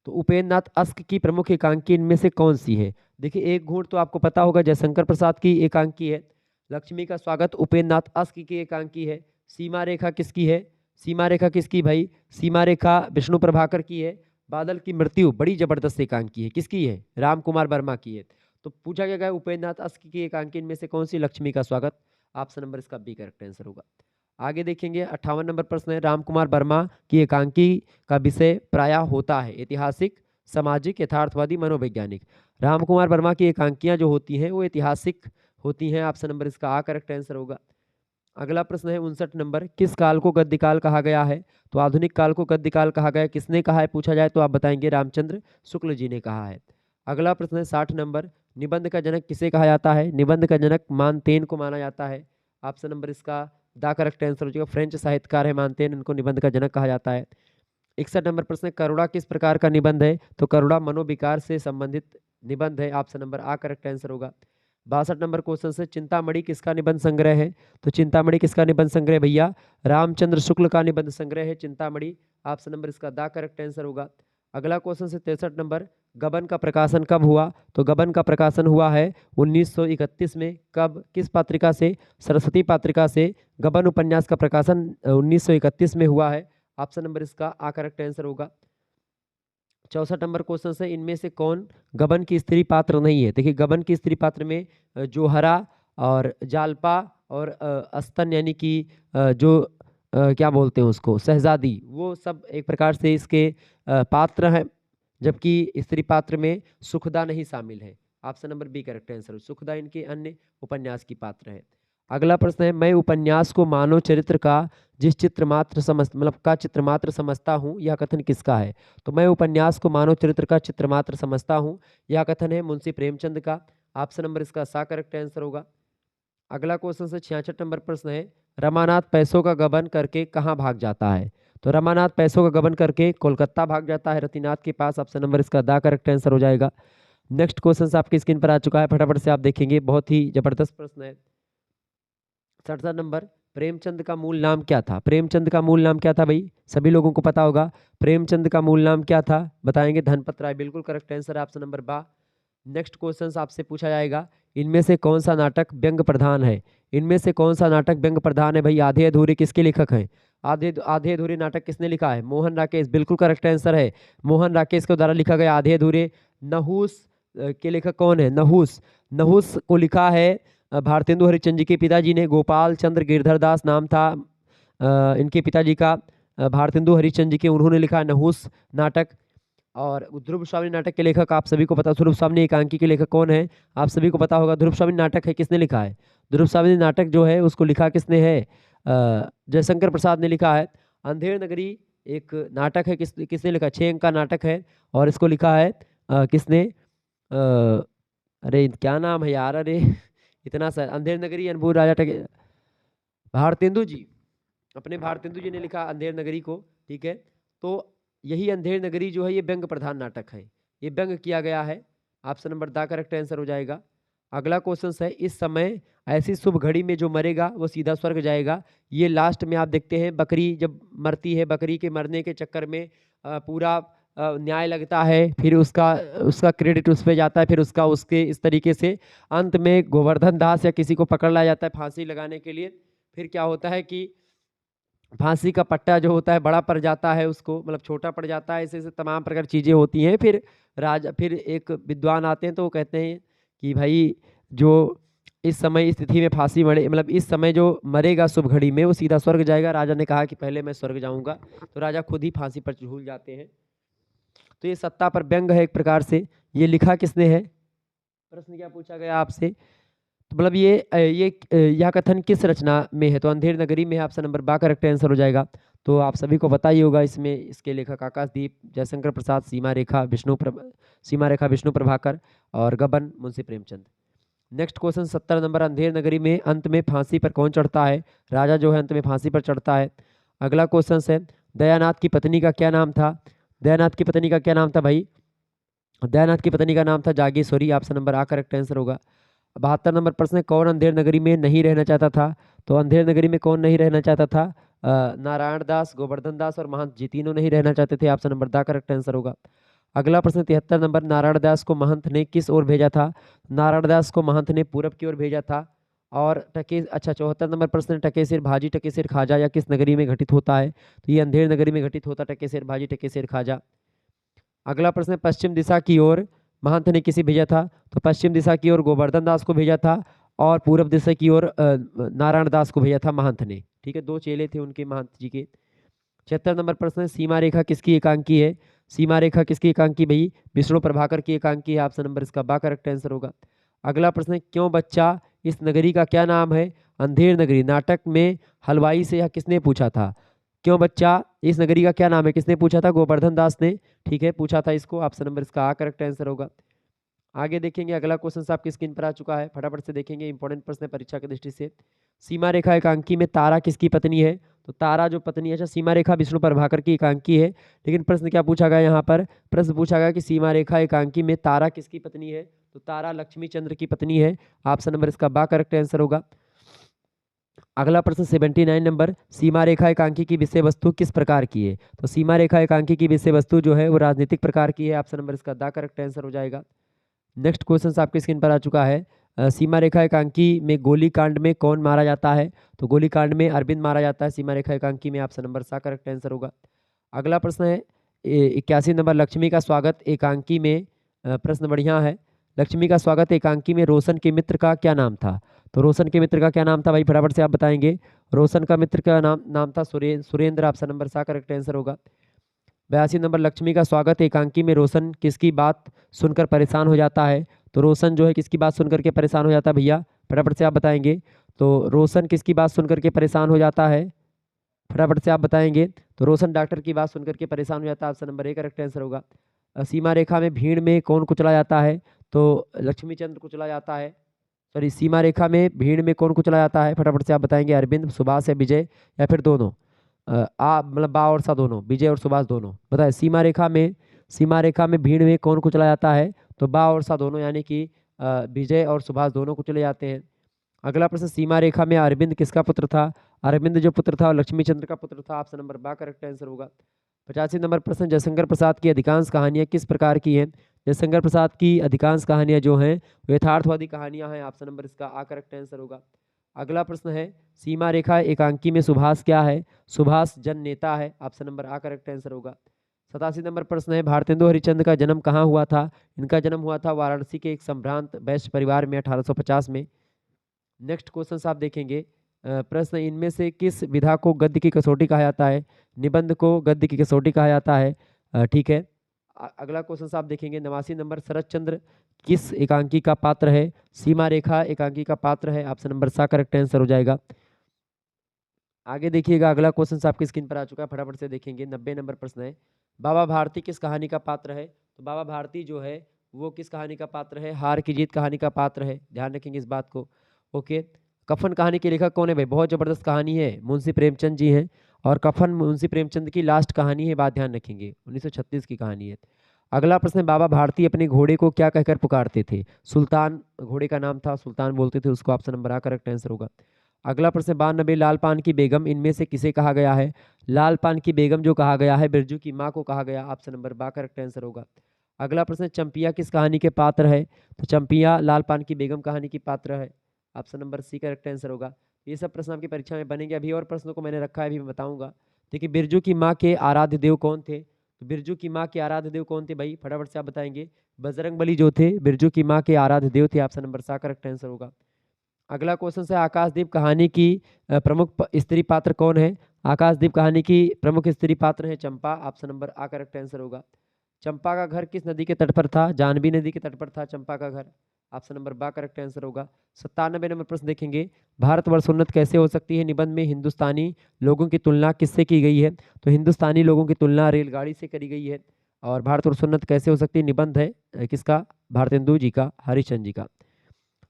तो उपेंद्र नाथ अस्क की प्रमुख एकांकी इनमें से कौन सी है? देखिए, एक घूंट तो आपको पता होगा जयशंकर प्रसाद की एकांकी है। लक्ष्मी का स्वागत उपेंद्र नाथ अस्क की एकांकी है। सीमा रेखा किसकी है? सीमा रेखा किसकी भाई? सीमा रेखा विष्णु प्रभाकर की है। बादल की मृत्यु बड़ी जबरदस्त एकांकी है, किसकी है? राम कुमार वर्मा की है। तो पूछा गया है उपेंद्र नाथ अस्क की एकांकी इनमें से कौन सी? लक्ष्मी का स्वागत। ऑप्शन नंबर इसका बी करेक्ट आंसर होगा। आगे देखेंगे, 58 नंबर प्रश्न है, राम कुमार वर्मा की एकांकी का विषय प्रायः होता है ऐतिहासिक, सामाजिक, यथार्थवादी, मनोवैज्ञानिक। राम कुमार वर्मा की एकांकियां जो होती हैं वो ऐतिहासिक होती हैं। ऑप्शन नंबर इसका आ करेक्ट आंसर होगा। अगला प्रश्न है 59 नंबर, किस काल को गद्यकाल कहा गया है? तो आधुनिक काल को गद्यकाल कहा गया है। किसने कहा है पूछा जाए तो आप बताएंगे रामचंद्र शुक्ल जी ने कहा है। अगला प्रश्न है 60 नंबर, निबंध का जनक किसे कहा जाता है? निबंध का जनक मानतेन को माना जाता है। ऑप्शन नंबर इसका द करेक्ट आंसर हो जाएगा। फ्रेंच साहित्यकार है मानतेन, इनको निबंध का जनक कहा जाता है। 61 नंबर प्रश्न है, करुणा किस प्रकार का निबंध है? तो करुणा मनोविकार से संबंधित निबंध है। ऑप्शन नंबर आ करेक्ट आंसर होगा। 62 नंबर क्वेश्चन से, चिंतामणि किसका निबंध संग्रह है? तो चिंतामणि किसका निबंध संग्रह भैया? रामचंद्र शुक्ल का निबंध संग्रह है चिंतामणि। ऑप्शन नंबर इसका द करेक्ट आंसर होगा। अगला क्वेश्चन से 63 नंबर, गबन का प्रकाशन कब हुआ? तो गबन का प्रकाशन हुआ है 1931 में। कब? किस पत्रिका से? सरस्वती पत्रिका से गबन उपन्यास का प्रकाशन 1931 में हुआ है। ऑप्शन नंबर इसका आ करेक्ट आंसर होगा। 64 नंबर क्वेश्चन से, इनमें से कौन गबन की स्त्री पात्र नहीं है? देखिए, गबन की स्त्री पात्र में जोहरा और जालपा और अस्तन, यानी कि जो क्या बोलते हैं उसको, शहजादी, वो सब एक प्रकार से इसके पात्र हैं, जबकि स्त्री पात्र में सुखदा नहीं शामिल है। Option number B correct answer. Sukhda इनके अन्य उपन्यास की पात्र है। अगला प्रश्न है, मैं उपन्यास को मानव चरित्र का जिस चित्र मात्र मतलब का चित्र मात्र समझता हूँ, यह कथन किसका है? तो मैं उपन्यास को मानव चरित्र का चित्र मात्र समझता हूँ, यह कथन है मुंशी प्रेमचंद का। ऑप्शन नंबर इसका सा करेक्ट आंसर होगा। अगला क्वेश्चन से 66 नंबर प्रश्न है, रमानाथ पैसों का गबन करके कहाँ भाग जाता है? तो रमानाथ पैसों का गबन करके कोलकाता भाग जाता है, रतिनाथ के पास। ऑप्शन नंबर इसका दा करेक्ट आंसर हो जाएगा। नेक्स्ट क्वेश्चन आपकी स्क्रीन पर आ चुका है, फटाफट से आप देखेंगे, बहुत ही जबरदस्त प्रश्न है। 67 नंबर, प्रेमचंद का मूल नाम क्या था? प्रेमचंद का मूल नाम क्या था भाई? सभी लोगों को पता होगा प्रेमचंद का मूल नाम क्या था, बताएंगे धनपत राय। बिल्कुल करेक्ट आंसर है ऑप्शन नंबर बा। नेक्स्ट क्वेश्चन आपसे पूछा जाएगा, इनमें से कौन सा नाटक व्यंग प्रधान है? इनमें से कौन सा नाटक व्यंग प्रधान है भाई? आधे अधूरे किसके लेखक हैं? आधे आधे अधूरे नाटक किसने लिखा है? मोहन राकेश, बिल्कुल करेक्ट आंसर है, मोहन राकेश के द्वारा लिखा गया आधे अधूरे। नहुस के लेखक कौन है? नहुस, नहुस को लिखा है भारतेंदु हरिश्चंद्र जी के पिताजी ने। गोपाल चंद्र गिरधर दास नाम था इनके पिताजी का, भारतेंदु हरिश्चंद्र जी के, उन्होंने लिखा नहुस नाटक। और ध्रुव स्वामी नाटक के लेखक आप सभी को पता, ध्रुव स्वामी एकांकी के लेखक कौन है? आप सभी को पता होगा, ध्रुव स्वामी नाटक है, किसने लिखा है? ध्रुव स्वामी नाटक जो है उसको लिखा किसने है? जयशंकर प्रसाद ने लिखा है। अंधेर नगरी एक नाटक है, किसने लिखा? 6 अंक का नाटक है, और इसको लिखा है किसने? अरे क्या नाम है यार, अरे इतना सा, अंधेर नगरी अनबूर राजा भारतेंदु जी, अपने भारतेंदु जी ने लिखा अंधेर नगरी को, ठीक है। तो यही अंधेर नगरी जो है ये व्यंग प्रधान नाटक है, ये व्यंग किया गया है। ऑप्शन नंबर दा करेक्ट आंसर हो जाएगा। अगला क्वेश्चन है, इस समय ऐसी शुभ घड़ी में जो मरेगा वो सीधा स्वर्ग जाएगा। ये लास्ट में आप देखते हैं बकरी जब मरती है, बकरी के मरने के चक्कर में पूरा न्याय लगता है, फिर उसका क्रेडिट उस पर जाता है, फिर उसके इस तरीके से अंत में गोवर्धन दास या किसी को पकड़ लाया जाता है फांसी लगाने के लिए। फिर क्या होता है कि फांसी का पट्टा जो होता है बड़ा पड़ जाता है उसको, मतलब छोटा पड़ जाता है, ऐसे तमाम प्रकार चीज़ें होती हैं। फिर एक विद्वान आते हैं तो वो कहते हैं कि भाई जो इस समय इस तिथि में फांसी मरे, मतलब इस समय जो मरेगा शुभ घड़ी में वो सीधा स्वर्ग जाएगा। राजा ने कहा कि पहले मैं स्वर्ग जाऊंगा, तो राजा खुद ही फांसी पर झूल जाते हैं। तो ये सत्ता पर व्यंग है एक प्रकार से। ये लिखा किसने है? प्रश्न क्या पूछा गया आपसे? तो मतलब यह कथन किस रचना में है? तो अंधेर नगरी में है, ऑप्शन नंबर बा करेक्ट आंसर हो जाएगा। तो आप सभी को पता ही होगा, इसमें इसके लेखक आकाशदीप, जयशंकर प्रसाद, सीमा रेखा विष्णु प्रभाकर और गबन Munshi Premchand. Next question 70 number, Andher Nagari में अंत में फांसी पर कौन चढ़ता है? राजा जो है अंत में फांसी पर चढ़ता है। अगला क्वेश्चन है, दयानाथ की पत्नी का क्या नाम था? दयानाथ की पत्नी का क्या नाम था भाई? दयानाथ की पत्नी का नाम था जागेश्वरी, ऑप्शन नंबर आ करेक्ट आंसर होगा। 72 नंबर प्रश्न है, कौन अंधेर नगरी में नहीं रहना चाहता था? तो अंधेर नगरी में कौन नहीं रहना चाहता था? नारायण दास, गोवर्धन दास और महंत जी तीनों नहीं रहना चाहते थे, ऑप्शन नंबर दा करेक्ट आंसर होगा। अगला प्रश्न 73 नंबर, नारायण दास को महंत ने किस ओर भेजा था? नारायण दास को महंत ने पूरब की ओर भेजा था। और 74 नंबर प्रश्न, टकेसर भाजी टकेसर खाजा या किस नगरी में घटित होता है? तो ये अंधेर नगरी में घटित होता, टकेसर भाजी टकेसर खाजा। अगला प्रश्न, पश्चिम दिशा की ओर महंत ने किसे भेजा था? तो पश्चिम दिशा की ओर गोवर्धन दास को भेजा था और पूर्व दिशा की ओर नारायण दास को भेजा था महंत ने। ठीक है, दो चेले थे उनके महंत जी के। 76 नंबर प्रश्न, सीमा रेखा किसकी एकांकी है? सीमा रेखा किसकी एकांकी भाई? विष्णु प्रभाकर की एकांकी है, ऑप्शन नंबर इसका बा करेक्ट आंसर होगा। अगला प्रश्न, क्यों बच्चा इस नगरी का क्या नाम है? अंधेर नगरी नाटक में हलवाई से यह किसने पूछा था? क्यों बच्चा इस नगरी का क्या नाम है, किसने पूछा था? गोवर्धन दास ने, ठीक है, पूछा था इसको, ऑप्शन नंबर इसका आ करेक्ट आंसर होगा। आगे देखेंगे, अगला क्वेश्चन आपकी स्क्रीन पर आ चुका है, फटाफट से देखेंगे, इंपॉर्टेंट प्रश्न है परीक्षा की दृष्टि से। सीमा रेखा एकांकी में तारा किसकी पत्नी है? तो तारा जो पत्नी है, अच्छा, सीमा रेखा विष्णु प्रभाकर की एकांकी है, लेकिन प्रश्न क्या पूछा गया यहाँ पर? प्रश्न पूछा गया कि सीमा रेखा एकांकी में तारा किसकी पत्नी है? तो तारा लक्ष्मी चंद्र की पत्नी है, ऑप्शन नंबर इसका बा करेक्ट आंसर होगा। अगला प्रश्न 79 नंबर, सीमा रेखा एकांकी की विषय वस्तु किस प्रकार की है? तो सीमा रेखा एकांकी की विषय वस्तु जो है वो राजनीतिक प्रकार की है, ऑप्शन नंबर इसका दा करेक्ट आंसर हो जाएगा। नेक्स्ट क्वेश्चन आपकी स्क्रीन पर आ चुका है, सीमा रेखा एकांकी में गोली कांड में कौन मारा जाता है? तो गोली कांड में अरविंद मारा जाता है सीमा रेखा एकांकी में, ऑप्शन नंबर सा करेक्ट आंसर होगा। अगला प्रश्न है 81 नंबर, लक्ष्मी का स्वागत एकांकी में, प्रश्न बढ़िया है, लक्ष्मी का स्वागत एकांकी में रोशन के मित्र का क्या नाम था? तो रोशन के मित्र का क्या नाम था भाई, फटाफट से आप बताएंगे। रोशन का मित्र का नाम था सुरेंद्र, ऑप्शन नंबर सा करेक्ट आंसर होगा। 82 नंबर, लक्ष्मी का स्वागत एकांकी में रोशन किसकी बात सुनकर परेशान हो जाता है? तो रोशन जो है किसकी बात सुनकर के परेशान हो जाता है भैया, फटाफट से आप बताएंगे। तो रोशन किसकी बात सुनकर के परेशान हो जाता है, फटाफट से आप बताएंगे। तो रोशन डॉक्टर की बात सुनकर के परेशान हो जाता है, option number A correct answer होगा। सीमा रेखा में भीड़ में कौन कुचला जाता है? तो लक्ष्मी चंद्र कुचला जाता है, सॉरी, सीमा रेखा में भीड़ में कौन कुचला जाता है, फटाफट से आप बताएंगे। अरविंद, सुभाष या विजय या फिर दोनों? मतलब बा और सा दोनों, विजय और सुभाष दोनों, बताए। सीमा रेखा में भीड़ में कौन कुचला जाता है? तो बा और सा दोनों, यानी कि विजय और सुभाष दोनों कुचले जाते हैं। अगला प्रश्न, सीमा रेखा में अरविंद किसका पुत्र था? अरविंद जो पुत्र था लक्ष्मी चंद्र का पुत्र था, ऑप्शन नंबर बा करेक्ट आंसर होगा। 85 नंबर प्रश्न, जयशंकर प्रसाद की अधिकांश कहानियां किस प्रकार की हैं? जयशंकर प्रसाद की अधिकांश कहानियां जो हैं वो यथार्थवादी कहानियां हैं, ऑप्शन नंबर इसका आ करेक्ट आंसर होगा। अगला प्रश्न है, सीमा रेखा एकांकी में सुभाष क्या है? सुभाष जन नेता है, ऑप्शन नंबर आ करेक्ट आंसर होगा। 87 नंबर प्रश्न है, भारतेंदु हरिश्चंद्र का जन्म कहाँ हुआ था? इनका जन्म हुआ था वाराणसी के एक संभ्रांत वैश्य परिवार में 1850 में। नेक्स्ट क्वेश्चन आप देखेंगे, प्रश्न, इनमें से किस विधा को गद्य की कसौटी कहा जाता है? निबंध को गद्य की कसौटी कहा जाता है, ठीक है। अगला क्वेश्चन आप देखेंगे 89 नंबर, शरद चंद्र किस एकांकी का पात्र है? सीमा रेखा एकांकी का पात्र है, ऑप्शन नंबर सा करेक्ट आंसर हो जाएगा। आगे देखिएगा, अगला क्वेश्चन आपकी स्क्रीन पर आ चुका है, फटाफट से देखेंगे। 90 नंबर प्रश्न है, बाबा भारती किस कहानी का पात्र है? तो बाबा भारती जो है वो किस कहानी का पात्र है? हार की जीत कहानी का पात्र है, ध्यान रखेंगे इस बात को। ओके, कफन कहानी के लेखक कौन है भाई? बहुत जबरदस्त कहानी है, मुंशी प्रेमचंद जी हैं। और कफन मुंशी प्रेमचंद की लास्ट कहानी है, बात ध्यान रखेंगे, 1936 की कहानी है। अगला प्रश्न, बाबा भारती अपने घोड़े को क्या कहकर पुकारते थे? सुल्तान घोड़े का नाम था, सुल्तान बोलते थे उसको, ऑप्शन नंबर आ करेक्ट आंसर होगा। अगला प्रश्न, 92 लाल पान की बेगम इनमें से किसे कहा गया है? लाल पान की बेगम जो कहा गया है बिरजू की माँ को कहा गया, ऑप्शन नंबर बा करेक्ट आंसर होगा। अगला प्रश्न, चंपिया किस कहानी के पात्र है? तो चंपिया लाल पान की बेगम कहानी की पात्र है, option number C correct answer होगा। ये सब प्रश्न आपकी परीक्षा में बनेंगे। अभी और प्रश्नों को मैंने रखा है, अभी मैं बताऊंगा। देखिए, बिरजू की माँ के आराध्य देव कौन थे? तो बिरजू की माँ के आराध्य देव कौन थे भाई, फटाफट से आप बताएंगे। बजरंगबली जो थे बिरजू की माँ के आराध्य देव थे, ऑप्शन नंबर सा करेक्ट आंसर होगा। अगला क्वेश्चन है, आकाशदीप कहानी की प्रमुख स्त्री पात्र कौन है? आकाशदीप कहानी की प्रमुख स्त्री पात्र है चंपा, ऑप्शन नंबर आ करेक्ट आंसर होगा। चंपा का घर किस नदी के तट पर था? जानवी नदी के तट पर था चंपा का घर, ऑप्शन नंबर बा करेक्ट आंसर होगा। 97 नंबर प्रश्न देखेंगे, भारतवर्ष उन्नत कैसे हो सकती है? निबंध में हिंदुस्तानी लोगों की तुलना किससे की गई है? तो हिंदुस्तानी लोगों की तुलना रेलगाड़ी से करी गई है। और भारतवर्ष उन्नत कैसे हो सकती है? निबंध है किसका? भारतेंदु जी का, हरिश्चंद्र जी का,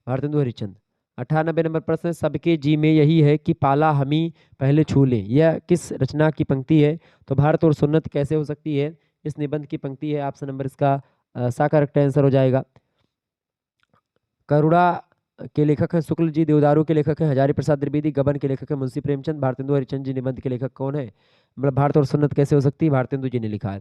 भारतेंदु हरिश्चंद्र। 98 नंबर प्रश्न, सबके जी में यही है कि पाला हमी पहले छू लें, यह किस रचना की पंक्ति है? तो भारत और सुन्नत कैसे हो सकती है? इस निबंध की पंक्ति है। ऑप्शन नंबर इसका सा करेक्ट आंसर हो जाएगा। करुणा के लेखक हैं शुक्ल जी, देवदारू के लेखक हैं हजारी प्रसाद द्विवेदी, गबन के लेखक हैं मुंशी प्रेमचंद, भारतेंदु हरिश्चंद्र जी निबंध के लेखक कौन है? मतलब भारत और सुन्नत कैसे हो सकती है? भारतेंदु जी ने लिखा है।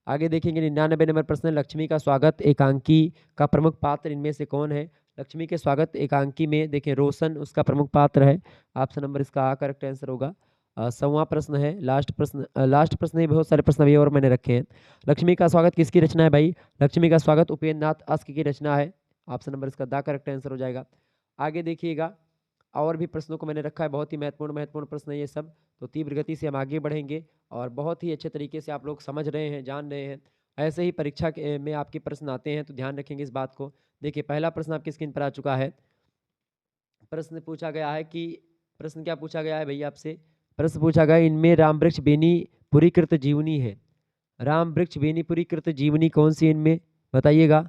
आगे देखेंगे 99 नंबर प्रश्न, लक्ष्मी का स्वागत एकांकी का प्रमुख पात्र इनमें से कौन है? लक्ष्मी के स्वागत एकांकी में देखें रोशन उसका प्रमुख पात्र है। ऑप्शन नंबर इसका आ करेक्ट आंसर होगा। 100वां प्रश्न है, लास्ट प्रश्न ही बहुत सारे प्रश्न अभी और मैंने रखे हैं। लक्ष्मी का स्वागत किसकी रचना है भाई? लक्ष्मी का स्वागत उपेंद्र नाथ अस्क की रचना है। ऑप्शन नंबर इसका दा करेक्ट आंसर हो जाएगा। आगे देखिएगा, और भी प्रश्नों को मैंने रखा है, बहुत ही महत्वपूर्ण प्रश्न है ये सब। तो तीव्र गति से हम आगे बढ़ेंगे और बहुत ही अच्छे तरीके से आप लोग समझ रहे हैं, जान रहे हैं। ऐसे ही परीक्षा में आपके प्रश्न आते हैं तो ध्यान रखेंगे इस बात को। देखिए पहला प्रश्न आपकी स्क्रीन पर आ चुका है। प्रश्न पूछा गया है कि प्रश्न क्या पूछा गया है भैया आपसे? प्रश्न पूछा गया इनमें राम वृक्ष बेनी पुरीकृत जीवनी है। राम वृक्ष बेनी पुरीकृत जीवनी कौन सी इनमें बताइएगा?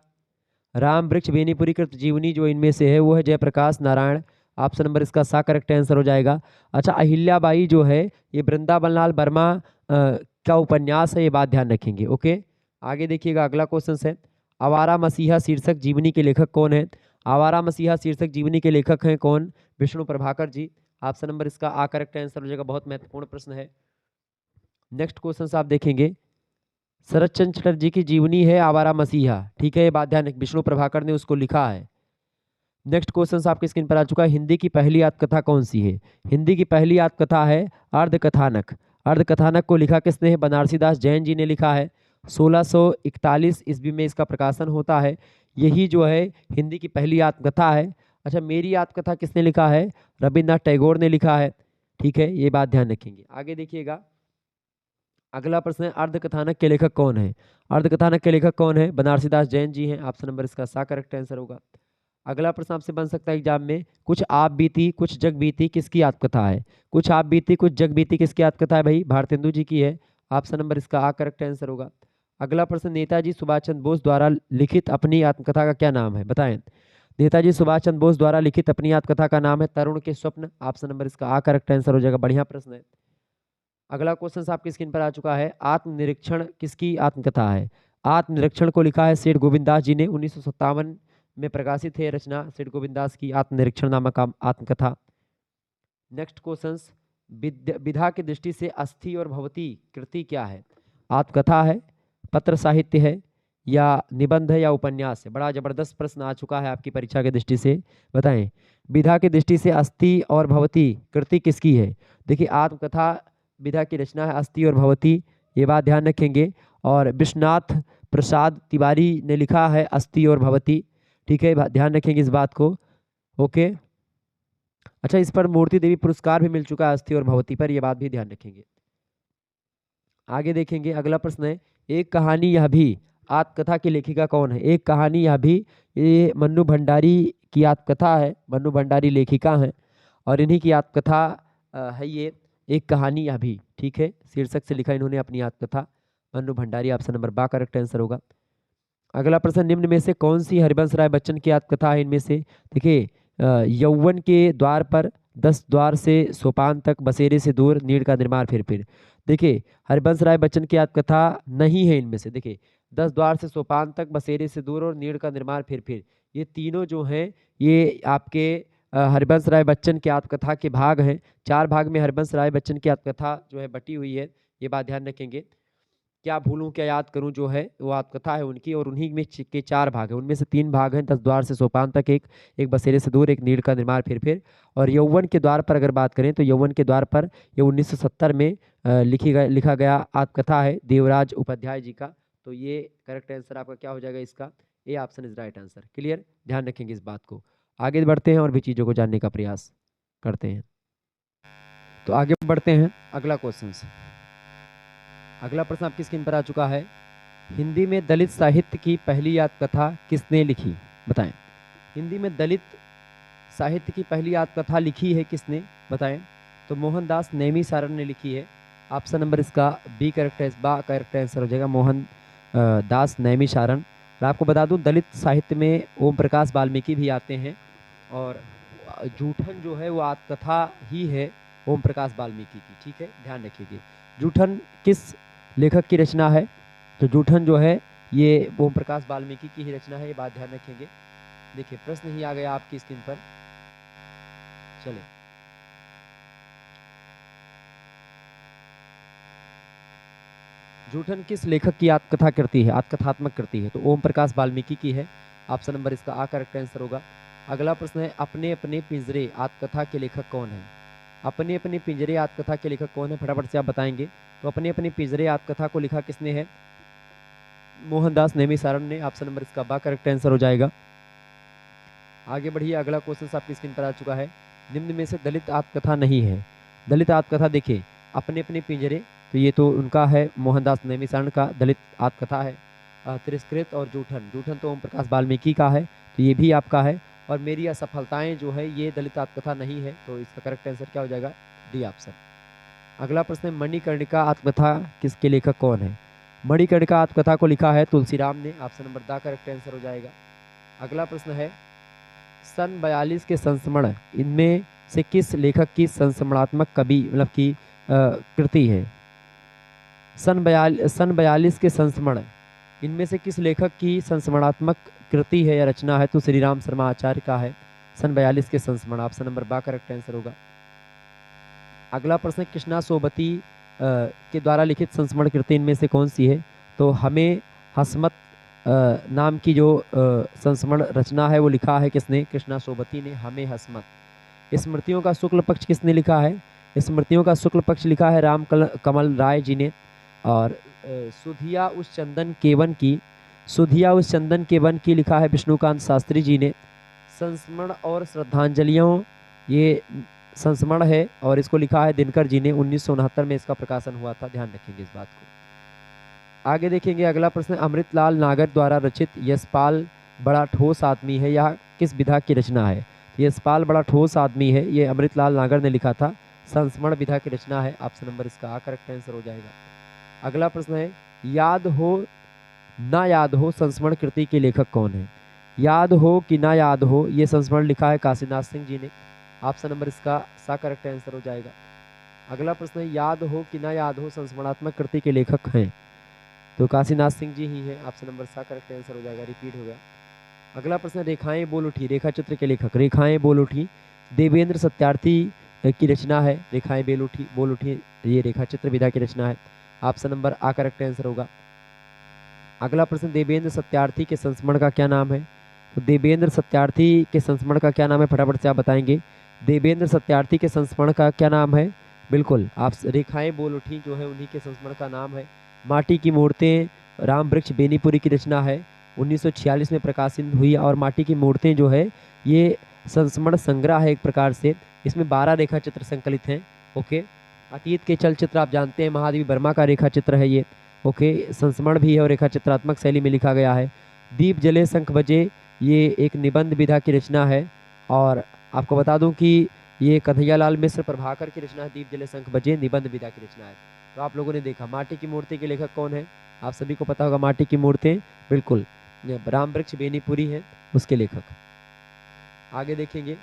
राम वृक्ष बेनीपुरी कृत जीवनी जो इनमें से है वो है जयप्रकाश नारायण। ऑप्शन नंबर इसका सा करेक्ट आंसर हो जाएगा। अच्छा, अहिल्याबाई जो है ये वृंदावन लाल वर्मा का उपन्यास है, ये बात ध्यान रखेंगे। ओके, आगे देखिएगा अगला क्वेश्चन है, आवारा मसीहा शीर्षक जीवनी के लेखक कौन है? आवारा मसीहा शीर्षक जीवनी के लेखक हैं कौन? विष्णु प्रभाकर जी। ऑप्शन नंबर इसका आ करेक्ट आंसर हो जाएगा। बहुत महत्वपूर्ण प्रश्न है। नेक्स्ट क्वेश्चन आप देखेंगे, शरद चंद्र चटर्जी की जीवनी है आवारा मसीहा, ठीक है, ये बात ध्यान, विष्णु प्रभाकर ने उसको लिखा है। नेक्स्ट क्वेश्चन आपके स्क्रीन पर आ चुका है, हिंदी की पहली आत्मकथा कौन सी है? हिंदी की पहली आत्मकथा है अर्धकथानक। अर्धकथानक को लिखा किसने है? बनारसी दास जैन जी ने लिखा है। 1641 ईस्वी में इसका प्रकाशन होता है। यही जो है हिंदी की पहली आत्मकथा है। अच्छा, मेरी आत्मकथा किसने लिखा है? रविन्द्रनाथ टैगोर ने लिखा है। ठीक है, ये बात ध्यान रखेंगे। आगे देखिएगा, अगला प्रश्न है, अर्धकथानक के लेखक कौन है? अर्धकथानक के लेखक कौन है? बनारसी दास जैन जी हैं। ऑप्शन नंबर इसका सा करेक्ट आंसर होगा। अगला प्रश्न आपसे बन सकता है एग्जाम में, कुछ आप बीती कुछ जग बीती किसकी आत्मकथा है? कुछ आप बीती कुछ जग बीती किसकी आत्मकथा है भाई? भारतेंदु जी की है। ऑप्शन नंबर इसका आ करेक्ट आंसर होगा। अगला प्रश्न, नेताजी सुभाष चंद्र बोस द्वारा लिखित अपनी आत्मकथा का क्या नाम है? बताएं। नेताजी सुभाष चंद्र बोस द्वारा लिखित अपनी आत्मकथा का नाम है तरुण के स्वप्न। ऑप्शन नंबर इसका आ करेक्ट आंसर हो जाएगा। बढ़िया प्रश्न है। अगला क्वेश्चन आपकी स्क्रीन पर आ चुका है, आत्मनिरीक्षण किसकी आत्मकथा है? आत्मनिरीक्षण को लिखा है सेठ गोविंददास जी ने। 1957 में प्रकाशित है रचना सेठ गोविंददास की आत्मनिरीक्षण नामक आत्मकथा। नेक्स्ट क्वेश्चन, विधा की दृष्टि से अस्थि और भवती कृति क्या है? आत्मकथा है, पत्र साहित्य है, या निबंध है, या उपन्यास है? बड़ा जबरदस्त प्रश्न आ चुका है आपकी परीक्षा की दृष्टि से। बताएं, विधा की दृष्टि से अस्थि और भवती कृति किसकी है? देखिए, आत्मकथा विधा की रचना है अस्थि और भवती, ये बात ध्यान रखेंगे। और विश्वनाथ प्रसाद तिवारी ने लिखा है अस्थि और भवती। ठीक है, ध्यान रखेंगे इस बात को। ओके, अच्छा, इस पर मूर्ति देवी पुरस्कार भी मिल चुका है अस्थि और भवती पर, यह बात भी ध्यान रखेंगे। आगे देखेंगे, अगला प्रश्न है, एक कहानी यह भी आत्मकथा की लेखिका कौन है? एक कहानी यह भी, ये मन्नू भंडारी की आत्मकथा है। मन्नू भंडारी लेखिका हैं और इन्हीं की आत्मकथा है ये एक कहानी यह भी। ठीक है, शीर्षक से लिखा इन्होंने अपनी आत्मकथा, मन्नू भंडारी। ऑप्शन नंबर बा करेक्ट आंसर होगा। अगला प्रश्न, निम्न में से कौन सी हरिवंश राय बच्चन की आत्मकथा है? इनमें से देखिए, यौवन के द्वार पर 10 द्वार से सोपान तक बसेरे से दूर नीड़ का निर्माण फिर। देखिए, हरिवंश राय बच्चन की आत्मकथा नहीं है इनमें से। देखिए, 10 द्वार से सोपान तक बसेरे से दूर और नीड़ का निर्माण फिर, ये तीनों जो हैं ये आपके हरिवंश राय बच्चन की आत्मकथा के भाग हैं। 4 भाग में हरिवंश राय बच्चन की आत्मकथा जो है बटी हुई है, ये बात ध्यान रखेंगे। क्या भूलूं क्या याद करूं जो है वो आत्मकथा है उनकी, और उन्हीं में के 4 भाग हैं। उनमें से 3 भाग हैं 10 द्वार से सोपान तक, एक बसेरे से दूर, एक नीड़ का निर्माण फिर। और यौवन के द्वार पर अगर बात करें तो यौवन के द्वार पर ये 1970 में लिखा गया आत्मकथा है देवराज उपाध्याय जी का। तो ये करेक्ट आंसर आपका क्या हो जाएगा इसका? A option is right answer. Clear, ध्यान रखेंगे इस बात को। आगे बढ़ते हैं और भी चीज़ों को जानने का प्रयास करते हैं। तो आगे बढ़ते हैं अगला क्वेश्चन से। अगला प्रश्न आपकी स्क्रीन पर आ चुका है, हिंदी में दलित साहित्य की पहली आत्मकथा किसने लिखी? बताएं। हिंदी में दलित साहित्य की पहली आत्मकथा लिखी है किसने, बताएं। तो मोहनदास नेमिसारण ने लिखी है। ऑप्शन नंबर इसका बी करेक्ट है, बा करेक्ट आंसर हो जाएगा, मोहन दास नेमिसारण। और आपको बता दूं दलित साहित्य में ओम प्रकाश वाल्मीकि भी आते हैं, और जूठन जो है वो आत्मकथा ही है ओम प्रकाश वाल्मीकि की, ठीक है, ध्यान रखिए। जूठन किस लेखक की रचना है, तो जूठन जो है ये ओम प्रकाश वाल्मीकि की ही रचना है, ये बात ध्यान रखेंगे। देखिए प्रश्न ही आ गया आपकी स्क्रीन पर, चले। जूठन किस लेखक की आत्मकथा करती है, आत्मकथात्मक करती है, तो ओम प्रकाश वाल्मीकि की है। ऑप्शन नंबर इसका आ करेक्ट आंसर होगा। अगला प्रश्न है अपने अपने पिंजरे आत्मकथा के लेखक कौन है। अपने अपने पिंजरे आत्मकथा के लेखक कौन है, फटाफट से आप बताएंगे। तो अपने अपने पिंजरे आत्मकथा को लिखा किसने है, मोहनदास नेमिसारण ने। ऑप्शन नंबर इसका बा करेक्ट आंसर हो जाएगा। आगे बढ़िए, अगला क्वेश्चन आपकी स्क्रीन पर आ चुका है। निम्न में से दलित आत्मकथा नहीं है। दलित आत्मकथा देखिए, अपने अपने पिंजरे, तो ये तो उनका है, मोहनदास नेमिसारण का दलित आत्मकथा है। तिरस्कृत और जूठन, जूठन तो ओम प्रकाश वाल्मीकि का है, तो ये भी आपका है। और मेरी असफलताएं जो है ये दलित आत्मकथा नहीं है, तो इसका करेक्ट आंसर क्या हो जाएगा, डी ऑप्शन। अगला प्रश्न है मणिकर्णिका आत्मकथा किसके लेखक कौन है। मणिकर्णिका आत्मकथा को लिखा है तुलसीराम ने। ऑप्शन नंबर दा करेक्ट आंसर हो जाएगा। अगला प्रश्न है सन 42 के संस्मरण, इनमें से किस लेखक की संस्मरणात्मक कवि मतलब की कृति है। सन 42 के संस्मरण, इनमें से किस लेखक की संस्मरणात्मक कृति है या रचना है, तो श्री राम शर्मा आचार्य का है सन 42 के संस्मरण। ऑप्शन नंबर बा करेक्ट आंसर होगा। अगला प्रश्न कृष्णा सोबती के द्वारा लिखित संस्मरण कृति इनमें से कौन सी है, तो हमें हसमत नाम की जो संस्मरण रचना है वो लिखा है किसने, कृष्णा सोबती ने, हमें हसमत। स्मृतियों का शुक्ल पक्ष किसने लिखा है, स्मृतियों का शुक्ल पक्ष लिखा है राम कमल राय जी ने। और सुधिया उस चंदन केवन की, सुधिया उस चंदन केवन की लिखा है विष्णुकांत शास्त्री जी ने। संस्मरण और श्रद्धांजलियों ये संस्मरण है और इसको लिखा है दिनकर जी ने, 1969 में इसका प्रकाशन हुआ था, ध्यान रखेंगे इस बात को। आगे देखेंगे अगला प्रश्न, अमृतलाल नागर द्वारा रचित यशपाल बड़ा ठोस आदमी है, यह किस विधा की रचना है। यशपाल बड़ा ठोस आदमी है, ये अमृतलाल नागर ने लिखा था, संस्मरण विधा की रचना है। ऑप्शन नंबर इसका आ करेक्ट आंसर हो जाएगा। अगला प्रश्न है याद हो ना याद हो संस्मरण कृति के लेखक कौन है। याद हो कि ना याद हो ये संस्मरण लिखा है काशीनाथ सिंह जी ने। ऑप्शन नंबर इसका सा करेक्ट आंसर हो जाएगा। अगला प्रश्न है याद हो कि ना याद हो संस्मरणात्मक कृति के लेखक हैं, तो काशीनाथ सिंह जी ही है। ऑप्शन नंबर सा करेक्ट आंसर हो जाएगा, रिपीट हो गया। अगला प्रश्न रेखाएं बोल उठी, रेखा चित्र के लेखक, रेखाएं बोल उठी देवेंद्र सत्यार्थी की रचना है। रेखाएं बोल उठी ये रेखा चित्र विधा की रचना है। ऑप्शन नंबर आ करेक्ट आंसर होगा। अगला प्रश्न देवेंद्र सत्यार्थी के संस्मरण का क्या नाम है, तो देवेंद्र सत्यार्थी के संस्मरण का क्या नाम है, फटाफट से आप बताएंगे। देवेंद्र सत्यार्थी के संस्मरण का क्या नाम है, बिल्कुल आप रेखाएं बोल उठी जो है उन्हीं के संस्मरण का नाम है। माटी की मूर्तें राम वृक्ष बेनीपुरी की रचना है, 1946 में प्रकाशित हुई। और माटी की मूर्तें जो है ये संस्मरण संग्रह है एक प्रकार से, इसमें 12 रेखा चित्र संकलित हैं। ओके, अतीत के चलचित्र आप जानते हैं महादेवी वर्मा का रेखा चित्र है ये। ओके, संस्मरण भी है और रेखा चित्रात्मक शैली में लिखा गया है। दीप जले शंख बजे ये एक निबंध विधा की रचना है। और आपको बता दूं कि ये कन्हैयालाल मिश्र प्रभाकर की रचना है, दीप जले शंख बजे निबंध विधा की रचना है। तो आप लोगों ने देखा माटी की मूर्ति के लेखक कौन है, आप सभी को पता होगा माटी की मूर्तें, बिल्कुल राम वृक्ष बेनीपुरी है उसके लेखक। आगे देखेंगे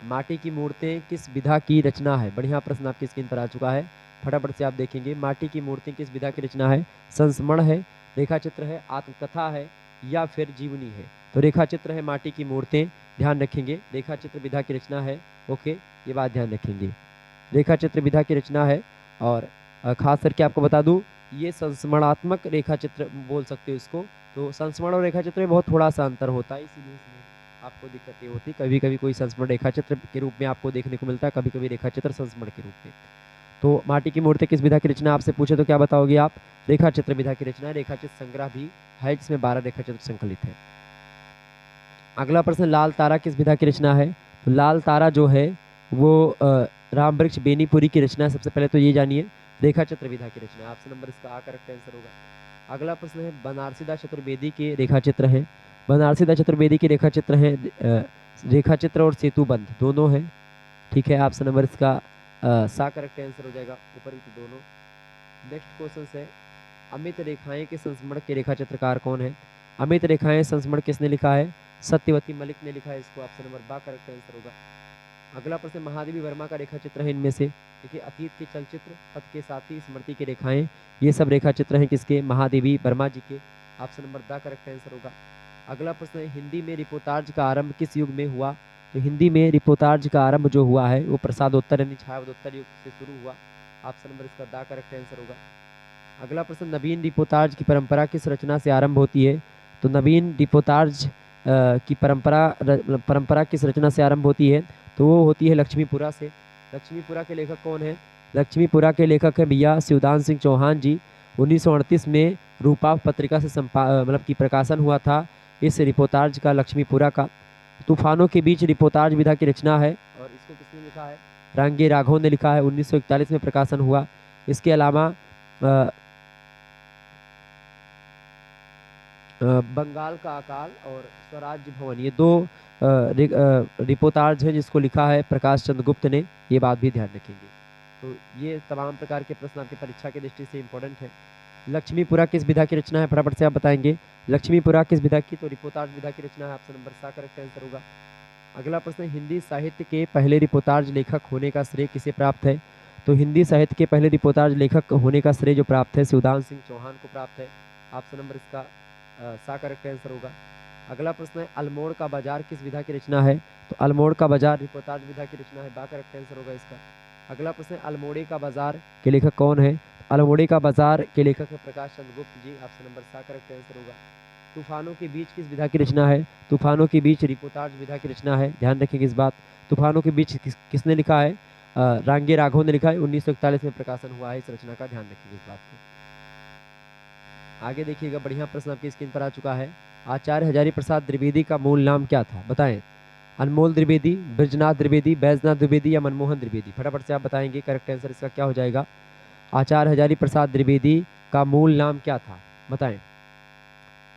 माटी की मूर्तें किस विधा की रचना है, बढ़िया प्रश्न आपकी स्क्रीन पर आ चुका है, फटाफट से आप देखेंगे। माटी की मूर्तें किस विधा की रचना है, संस्मरण है, रेखा चित्र है, आत्मकथा है या फिर जीवनी है। तो रेखा चित्र है माटी की मूर्तें, ध्यान रखेंगे रेखा चित्र विधा की रचना है। ओके, ये बात ध्यान रखेंगे, रेखा चित्र विधा की रचना है। और खास करके आपको बता दूं ये संस्मरणात्मक रेखा चित्र बोल सकते हो इसको। तो संस्मरण और रेखा चित्र में बहुत थोड़ा सा अंतर होता है, इसीलिए इसमें आपको दिक्कतें होती, कभी कभी कोई संस्मरण रेखा चित्र के रूप में आपको देखने को मिलता है, कभी कभी रेखा चित्र संस्मरण के रूप में। तो माटी की मूर्ति किस विधा की रचना आपसे पूछे तो क्या बताओगे आप, रेखा चित्र विधा की रचना है। रेखा चित्र संग्रह भी है जिसमें 12 रेखा चित्र संकलित है। अगला प्रश्न लाल तारा किस विधा की रचना है, तो लाल तारा जो है वो राम वृक्ष बेनीपुरी की रचना है। सबसे पहले तो ये जानिए रेखा चित्र विधा की रचना है, ऑप्शन नंबर इसका आ करेक्ट आंसर होगा। अगला प्रश्न है बनारसी दास चतुर्वेदी के रेखा चित्र हैं, बनारसी दास चतुर्वेदी के रेखा चित्र हैं, रेखा चित्र और सेतुबंध दोनों हैं। ठीक है, ऑप्शन नंबर इसका सा करेक्ट आंसर हो जाएगा, ऊपर की दोनों। नेक्स्ट क्वेश्चन है, अमित रेखाएं के संस्मरण के रेखा चित्रकार कौन है? अमित रेखाएं संस्मरण किसने लिखा है? सत्यवती मलिक ने लिखा है इसको, ऑप्शन नंबर बा करेक्ट आंसर होगा। अगला प्रश्न, महादेवी वर्मा का रेखा चित्र है इनमें से, देखिए अतीत के चलचित्र, पथ के साथी, स्मृति की रेखाएं, ये सब रेखा चित्र हैं किसके? महादेवी वर्मा जी के, option number the correct answer होगा। अगला प्रश्न है, हिंदी में रिपोर्टाज का आरंभ किस युग में हुआ? तो हिंदी में रिपोर्टाज का आरंभ जो हुआ है वो प्रसादोत्तर यानी छायावदोत्तर युग से शुरू हुआ, ऑप्शन नंबर इसका द करेक्ट आंसर होगा। अगला प्रश्न, नवीन रिपोर्टाज की परंपरा किस रचना से आरंभ होती है? तो नवीन रिपोर्टाज की परंपरा किस रचना से आरंभ होती है? तो वो होती है लक्ष्मीपुरा से। लक्ष्मीपुरा के लेखक कौन है? लक्ष्मीपुरा के लेखक है भैया शिवदान सिंह चौहान जी। 1938 में रूपा पत्रिका से मतलब की प्रकाशन हुआ था इस रिपोर्टाज का, लक्ष्मीपुरा का। तूफानों के बीच रिपोर्टाज विधा की रचना है और इसको किसने लिखा है? रांगे राघव ने लिखा है, 1941 में प्रकाशन हुआ। इसके अलावा बंगाल का अकाल और स्वराज्य भवन, ये दो रिपोर्टाज है जिसको लिखा है प्रकाश चंद्र गुप्त ने, ये बात भी ध्यान रखेंगे। तो ये तमाम प्रकार के प्रश्न आपकी परीक्षा की दृष्टि से इंपॉर्टेंट है। लक्ष्मीपुरा किस विधा की रचना है? फटाफट से आप बताएंगे। लक्ष्मीपुरा किस विधा की? तो रिपोर्टाज विधा की रचना है, ऑप्शन नंबर सा करेक्ट आंसर होगा। अगला प्रश्न, हिंदी साहित्य के पहले रिपोर्टाज लेखक होने का श्रेय किसे प्राप्त है? तो हिंदी साहित्य के पहले रिपोर्टाज लेखक होने का श्रेय जो प्राप्त है शिवदान सिंह चौहान को प्राप्त है, ऑप्शन नंबर इसका सा करेक्ट आंसर होगा। अगला प्रश्न है, अल्मोड़ का बाजार किस विधा की रचना है? तो अल्मोड़ का बाजार रिपोर्टाज विधा की रचना है, बा करेक्ट आंसर होगा इसका। अगला प्रश्न है, अल्मोड़े का बाजार के लेखक कौन है? अल्मोड़े का बाजार के लेखक है प्रकाश चंद्र गुप्त जी, ऑप्शन नंबर सा करेक्ट आंसर होगा। तूफानों के बीच किस विधा की रचना है? तूफानों के बीच रिपोर्टाज विधा की रचना है, ध्यान रखेंगे इस बात। तूफानों के बीच किसने लिखा है? रांगे राघव ने लिखा है, 1941 में प्रकाशन हुआ है इस रचना का, ध्यान रखेंगे इस बात को। आगे देखिएगा, बढ़िया प्रश्न आपकी स्क्रीन पर आ चुका है। आचार्य हजारी प्रसाद द्विवेदी का मूल नाम क्या था? बताएं। अनमोल द्विवेदी, ब्रजनाथ द्विवेदी, बैजनाथ द्विवेदी या मनमोहन द्विवेदी? फटाफट से आप बताएंगे, करेक्ट आंसर इसका क्या हो जाएगा? आचार्य हजारी प्रसाद द्विवेदी का मूल नाम क्या था? बताएं।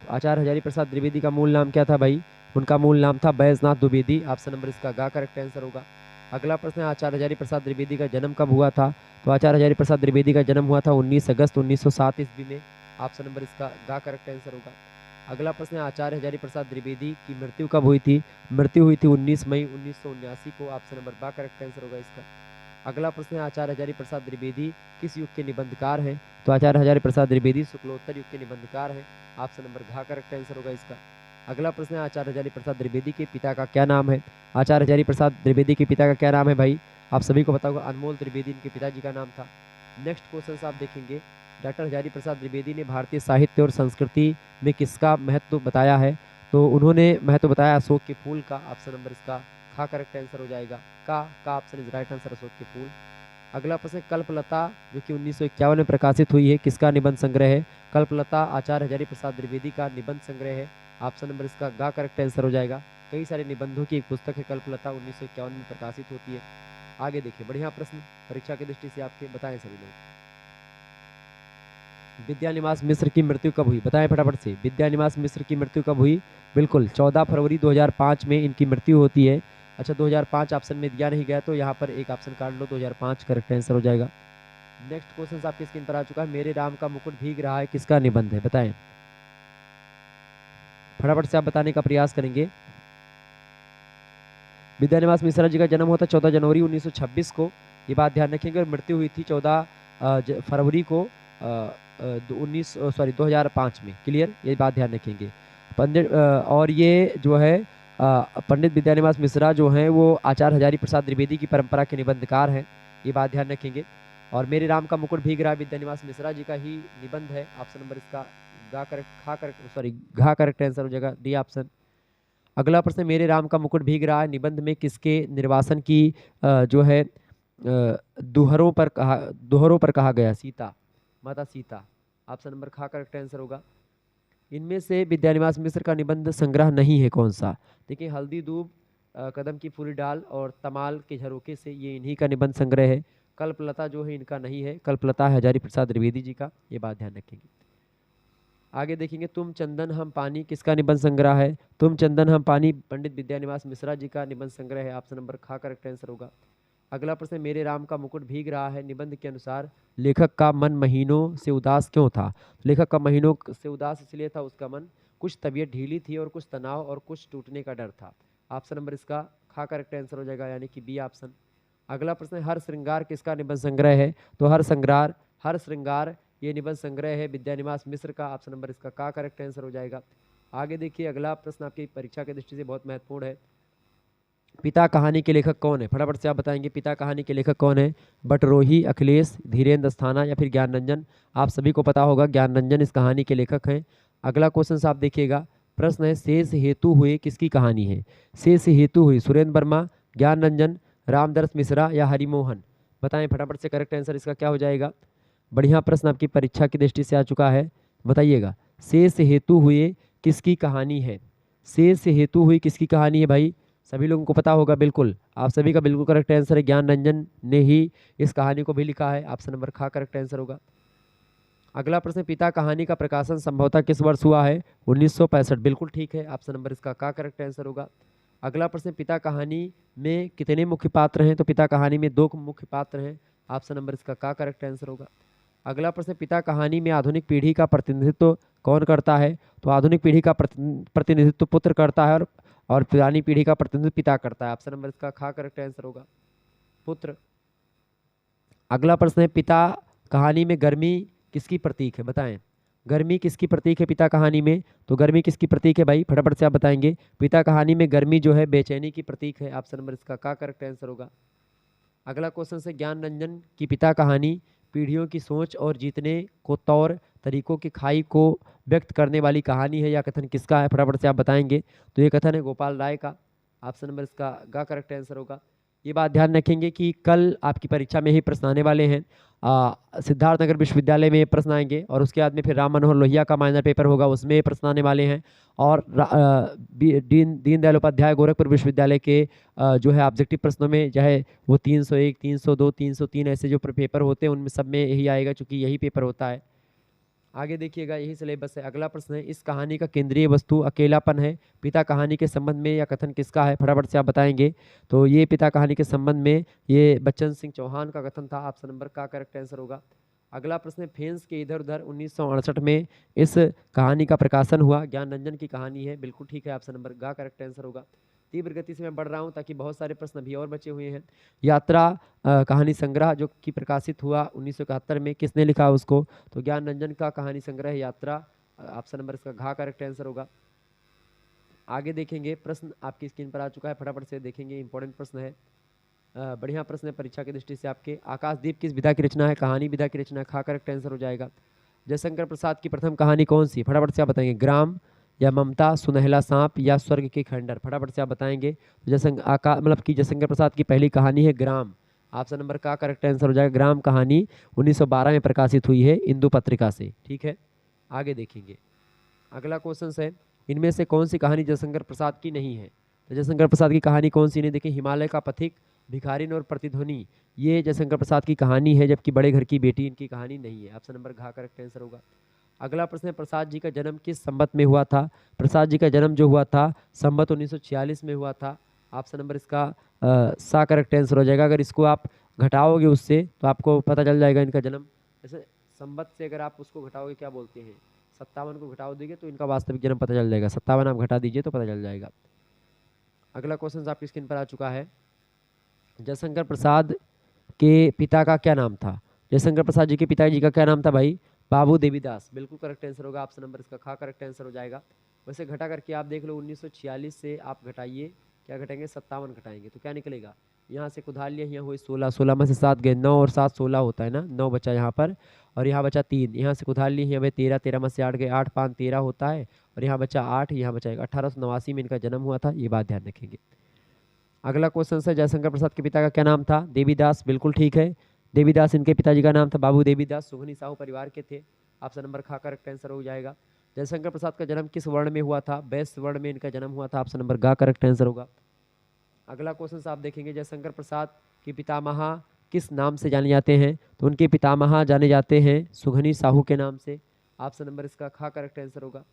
तो आचार्य हजारी प्रसाद द्विवेदी का मूल नाम क्या था भाई? उनका मूल नाम था बैजनाथ द्विवेदी, ऑप्शन नंबर इसका गा करेक्ट आंसर होगा। अगला प्रश्न है, आचार्य हजारी प्रसाद द्विवेदी का जन्म कब हुआ था? तो आचार्य हजारी प्रसाद द्विवेदी का जन्म हुआ था 19 अगस्त 1907 ईस्वी में, ऑप्शन नंबर इसका गा करेक्ट आंसर होगा। अगला प्रश्न है, आचार्य हजारी प्रसाद द्विवेदी की मृत्यु कब हुई थी? मृत्यु हुई थी 19 मई 1979 को, ऑप्शन नंबर बा करेक्ट आंसर होगा इसका। अगला प्रश्न है, आचार्य हजारी प्रसाद द्विवेदी किस युग के निबंधकार हैं? तो आचार्य हजारी प्रसाद द्विवेदी शुक्लोत्तर युग के निबंधकार हैं, ऑप्शन नंबर घा करेक्ट आंसर होगा इसका। अगला प्रश्न है, आचार्य हजारी प्रसाद द्विवेदी के पिता का क्या नाम है? आचार्य हजारी प्रसाद द्विवेदी के पिता का क्या नाम है भाई? आप सभी को पता होगा, अनमोल द्विवेदी इनके पिताजी का नाम था। नेक्स्ट क्वेश्चन आप देखेंगे, डॉक्टर हजारी प्रसाद द्विवेदी ने भारतीय साहित्य और संस्कृति में किसका महत्व बताया है? तो उन्होंने महत्व बताया अशोक के फूल का, ऑप्शन नंबर इसका खा करेक्ट आंसर हो जाएगा। का option is right answer, Ashok के फूल। अगला प्रश्न, कल्पलता जो कि 1951 में प्रकाशित हुई है, किसका निबंध संग्रह है? कल्पलता आचार्य हजारी प्रसाद द्विवेदी का निबंध संग्रह है, ऑप्शन नंबर इसका गा करेक्ट आंसर हो जाएगा। कई सारे निबंधों की एक पुस्तक है कल्पलता, 1951 में प्रकाशित होती है। आगे देखिए, बढ़िया प्रश्न परीक्षा की दृष्टि से आपके बताएं सभी लोग। विद्यानिवास मिश्र की मृत्यु कब हुई? बताएं फटाफट से, विद्यानिवास मिश्र की मृत्यु कब हुई? बिल्कुल 14 फरवरी 2005 में इनकी मृत्यु होती है। अच्छा, 2005 ऑप्शन में दिया नहीं गया तो यहाँ पर एक ऑप्शन काट लो, 2005 करेक्ट आंसर हो जाएगा। नेक्स्ट क्वेश्चन आपकी स्क्रीन पर आ चुका है, मेरे राम का मुकुट भीग रहा है किसका निबंध है? बताएं, फटाफट से आप बताने का प्रयास करेंगे। विद्यानिवास मिश्रा जी का जन्म होता 14 जनवरी 1926 को, ये बात ध्यान रखेंगे, और मृत्यु हुई थी 14 फरवरी को 2005 में। क्लियर, ये बात ध्यान रखेंगे पंडित। और ये जो है पंडित विद्यानिवास मिश्रा जो हैं वो आचार्य हजारी प्रसाद द्विवेदी की परंपरा के निबंधकार हैं, ये बात ध्यान रखेंगे। और मेरे राम का मुकुट भीग रहा विद्यानिवास मिश्रा जी का ही निबंध है, ऑप्शन नंबर इसका घा करेक्ट आंसर हो जाएगा, डी ऑप्शन। अगला प्रश्न, मेरे राम का मुकुट भीग रहा है निबंध में किसके निर्वासन की जो है दोहरों पर कहा गया? सीता, माता सीता, ऑप्शन नंबर खा करेक्ट आंसर होगा। इनमें से विद्यानिवास मिश्र का निबंध संग्रह नहीं है कौन सा? देखिए, हल्दी दूब, कदम की फूली डाल और तमाल के झरोके से, ये इन्हीं का निबंध संग्रह है। कल्पलता जो है इनका नहीं है, कल्पलता है हजारी प्रसाद द्विवेदी जी का, ये बात ध्यान रखेंगे। आगे देखेंगे तुम चंदन हम पानी किसका निबंध संग्रह है? तुम चंदन हम पानी पंडित विद्यानिवास मिश्रा जी का निबंध संग्रह है। ऑप्शन नंबर खा करेक्ट आंसर होगा। अगला प्रश्न, मेरे राम का मुकुट भीग रहा है निबंध के अनुसार लेखक का मन महीनों से उदास क्यों था? लेखक का महीनों से उदास इसलिए था, उसका मन कुछ तबीयत ढीली थी और कुछ तनाव और कुछ टूटने का डर था। ऑप्शन नंबर इसका खा करेक्ट आंसर हो जाएगा, यानी कि बी ऑप्शन। अगला प्रश्न, हर श्रृंगार किसका निबंध संग्रह है? तो हर श्रृंगार ये निबंध संग्रह है विद्यानिवास मिश्र का। ऑप्शन नंबर इसका का करेक्ट आंसर हो जाएगा। आगे देखिए, अगला प्रश्न आपकी परीक्षा की दृष्टि से बहुत महत्वपूर्ण है। पिता कहानी के लेखक कौन है? फटाफट से आप बताएंगे पिता कहानी के लेखक कौन है? बटरोही, अखिलेश, धीरेन्द्र अस्थाना या फिर ज्ञान रंजन? आप सभी को पता होगा ज्ञान रंजन इस कहानी के लेखक हैं। अगला क्वेश्चन आप देखिएगा, प्रश्न है शेष हेतु हुए किसकी कहानी है? शेष हेतु हुई सुरेंद्र वर्मा, ज्ञान रंजन, रामदर्श मिश्रा या हरिमोहन? बताएं फटाफट से, करेक्ट आंसर इसका क्या हो जाएगा? बढ़िया प्रश्न आपकी परीक्षा की दृष्टि से आ चुका है, बताइएगा शेष हेतु हुए किसकी कहानी है? शेष हेतु हुई किसकी कहानी है भाई? सभी लोगों को पता होगा, बिल्कुल आप सभी का बिल्कुल करेक्ट आंसर है, ज्ञान रंजन ने ही इस कहानी को भी लिखा है। ऑप्शन नंबर खा करेक्ट आंसर होगा। अगला प्रश्न, पिता कहानी का प्रकाशन संभवतः किस वर्ष हुआ है? 1965, बिल्कुल ठीक है, ऑप्शन नंबर इसका का करेक्ट आंसर होगा। अगला प्रश्न, पिता कहानी में कितने मुख्य पात्र हैं? तो पिता कहानी में 2 मुख्य पात्र हैं। ऑप्शन नंबर इसका का करेक्ट आंसर होगा। अगला प्रश्न, पिता कहानी में आधुनिक पीढ़ी का प्रतिनिधित्व कौन करता है? तो आधुनिक पीढ़ी का प्रतिनिधित्व पुत्र करता है और पुरानी पीढ़ी का प्रतिनिधित्व पिता करता है। ऑप्शन नंबर इसका खा करेक्ट आंसर होगा, पुत्र। अगला प्रश्न है, पिता कहानी में गर्मी किसकी प्रतीक है? बताएं, गर्मी किसकी प्रतीक है पिता कहानी में? तो गर्मी किसकी प्रतीक है भाई? फटाफट से आप बताएंगे। पिता कहानी में गर्मी जो है बेचैनी की प्रतीक है। ऑप्शन नंबर इसका का करेक्ट आंसर होगा। अगला क्वेश्चन से, ज्ञान रंजन की पिता कहानी पीढ़ियों की सोच और जीतने को तौर तरीकों की खाई को व्यक्त करने वाली कहानी है या कथन किसका है? फटाफट से आप बताएंगे। तो ये कथन है गोपाल राय का। ऑप्शन नंबर इसका गा करेक्ट आंसर होगा। ये बात ध्यान रखेंगे कि कल आपकी परीक्षा में ही प्रश्न आने वाले हैं। सिद्धार्थनगर विश्वविद्यालय में प्रश्न आएंगे और उसके बाद में फिर राम मनोहर लोहिया का माइनर पेपर होगा, उसमें प्रश्न आने वाले हैं। और दीनदयाल उपाध्याय गोरखपुर विश्वविद्यालय के जो है ऑब्जेक्टिव प्रश्नों में चाहे वो 301, 302, 303 ऐसे जो पेपर होते हैं उनमें सब में यही आएगा, चूंकि यही पेपर होता है। आगे देखिएगा, यही सिलेबस है। अगला प्रश्न है, इस कहानी का केंद्रीय वस्तु अकेलापन है, पिता कहानी के संबंध में या कथन किसका है? फटाफट से आप बताएंगे। तो ये पिता कहानी के संबंध में ये बच्चन सिंह चौहान का कथन था। ऑप्शन नंबर का करेक्ट आंसर होगा। अगला प्रश्न है, फेंस के इधर उधर 1968 में इस कहानी का प्रकाशन हुआ, ज्ञान रंजन की कहानी है, बिल्कुल ठीक है, ऑप्शन नंबर का करेक्ट आंसर होगा। तीव्र गति से मैं बढ़ रहा हूं ताकि बहुत सारे प्रश्न अभी और बचे हुए हैं। यात्रा कहानी संग्रह जो कि प्रकाशित हुआ 1971 में, किसने लिखा उसको? तो ज्ञान रंजन का कहानी संग्रह यात्रा। ऑप्शन नंबर इसका घा करेक्ट आंसर होगा। आगे देखेंगे, प्रश्न आपकी स्क्रीन पर आ चुका है, फटाफट से देखेंगे, इंपॉर्टेंट प्रश्न है, बढ़िया प्रश्न है परीक्षा की दृष्टि से आपके। आकाशदीप किस विधा की रचना है? कहानी विधा की रचना है, खा करेक्ट आंसर हो जाएगा। जयशंकर प्रसाद की प्रथम कहानी कौन सी? फटाफट से आप बताएंगे। ग्राम या ममता, सुनहला सांप या स्वर्ग के खंडर? फटाफट से आप बताएंगे। जयशंकर प्रसाद की पहली कहानी है ग्राम। ऑप्शन नंबर का करेक्ट आंसर हो जाएगा। ग्राम कहानी 1912 में प्रकाशित हुई है इंदु पत्रिका से, ठीक है। आगे देखेंगे, अगला क्वेश्चन है, इनमें से कौन सी कहानी जयशंकर प्रसाद की नहीं है? तो जयशंकर प्रसाद की कहानी कौन सी नहीं? देखिए, हिमालय का पथिक, भिखारिन और प्रतिध्वनि, ये जयशंकर प्रसाद की कहानी है, जबकि बड़े घर की बेटी इनकी कहानी नहीं है। ऑप्शन नंबर घा करेक्ट आंसर होगा। अगला प्रश्न है, प्रसाद जी का जन्म किस संवत में हुआ था? प्रसाद जी का जन्म जो हुआ था संवत 1946 में हुआ था। ऑप्शन नंबर इसका सा करेक्ट आंसर हो जाएगा। अगर इसको आप घटाओगे उससे तो आपको पता चल जाएगा इनका जन्म। जैसे संवत से अगर आप उसको घटाओगे, क्या बोलते हैं, 57 को घटाओ देंगे तो इनका वास्तविक जन्म पता चल जाएगा। 57 आप घटा दीजिए तो पता चल जाएगा। अगला क्वेश्चन आपकी स्क्रीन पर आ चुका है, जयशंकर प्रसाद के पिता का क्या नाम था? जयशंकर प्रसाद जी के पिताजी का क्या नाम था भाई? बाबू देवीदास, बिल्कुल करेक्ट आंसर होगा। ऑप्शन नंबर इसका खा करेक्ट आंसर हो जाएगा। वैसे घटा करके आप देख लो, 1946 से आप घटाइए, क्या घटाएंगे, 57 घटाएंगे तो क्या निकलेगा? यहाँ से कुदाल लिया, यहाँ हुई 16, 16 में से 7 गए 9 और 7 16 होता है ना, 9 बचा यहाँ पर और यहाँ बचा 3, यहाँ से कुदाल लिए, यहाँ 13, 13 में से 8 गए, 8 5 13 होता है और यहाँ बचा 8, यहाँ बचा 1889 में इनका जन्म हुआ था, ये बात ध्यान रखेंगे। अगला क्वेश्चन है, जयशंकर प्रसाद के पिता का क्या नाम था? देवीदास, बिल्कुल ठीक है, देवीदास इनके पिताजी का नाम था। बाबू देवीदास सुगनी साहू परिवार के थे। ऑप्शन नंबर खा करेक्ट आंसर हो जाएगा। जयशंकर प्रसाद का जन्म किस वर्ण में हुआ था? वैश्य वर्ण में इनका जन्म हुआ था। ऑप्शन नंबर गा करेक्ट आंसर होगा। अगला क्वेश्चन आप देखेंगे, जयशंकर प्रसाद के पितामह किस नाम से जाने जाते हैं? तो उनके पितामह जाने जाते हैं सुगनी साहू के नाम से। ऑप्शन नंबर इसका खा करेक्ट आंसर होगा।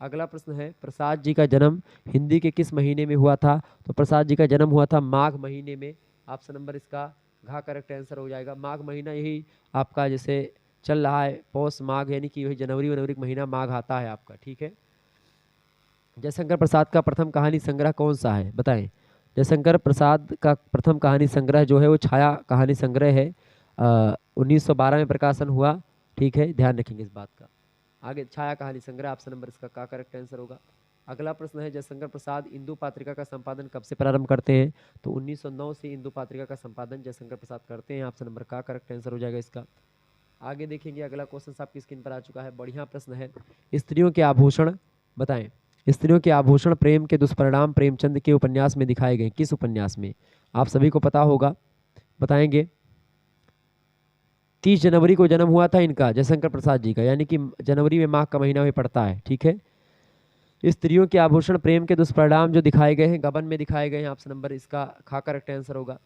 अगला प्रश्न है प्रसाद जी का जन्म हिंदी के किस महीने में हुआ था? तो प्रसाद जी का जन्म हुआ था माघ महीने में। ऑप्शन नंबर इसका घा करेक्ट आंसर हो जाएगा। माघ महीना यही आपका जैसे चल रहा है पौष माघ, यानी कि वही जनवरी का महीना माघ आता है आपका, ठीक है। जयशंकर प्रसाद का प्रथम कहानी संग्रह कौन सा है बताएं? जयशंकर प्रसाद का प्रथम कहानी संग्रह जो है वो छाया कहानी संग्रह है। 1912 में प्रकाशन हुआ, ठीक है, ध्यान रखेंगे इस बात का। आगे छाया कहानी संग्रह, ऑप्शन नंबर इसका का करेक्ट आंसर होगा। अगला प्रश्न है जयशंकर प्रसाद इंदु पात्रिका का संपादन कब से प्रारंभ करते हैं? तो 1909 से इंदु पात्रिका का संपादन जयशंकर प्रसाद करते हैं। ऑप्शन नंबर का करेक्ट आंसर हो जाएगा इसका। आगे देखेंगे अगला क्वेश्चन आपकी स्क्रीन पर आ चुका है, बढ़िया प्रश्न है। स्त्रियों के आभूषण बताएं। स्त्रियों के आभूषण प्रेम के दुष्परिणाम प्रेमचंद के उपन्यास में दिखाए गए, किस उपन्यास में? आप सभी को पता होगा, बताएंगे। 30 जनवरी को जन्म हुआ था इनका, जयशंकर प्रसाद जी का, यानी कि जनवरी में माघ का महीना में पड़ता है, ठीक है। स्त्रियों के आभूषण प्रेम के दुष्परिणाम जो दिखाए गए हैं गबन में दिखाए गए हैं। ऑप्शन नंबर इसका खा करेक्ट आंसर होगा।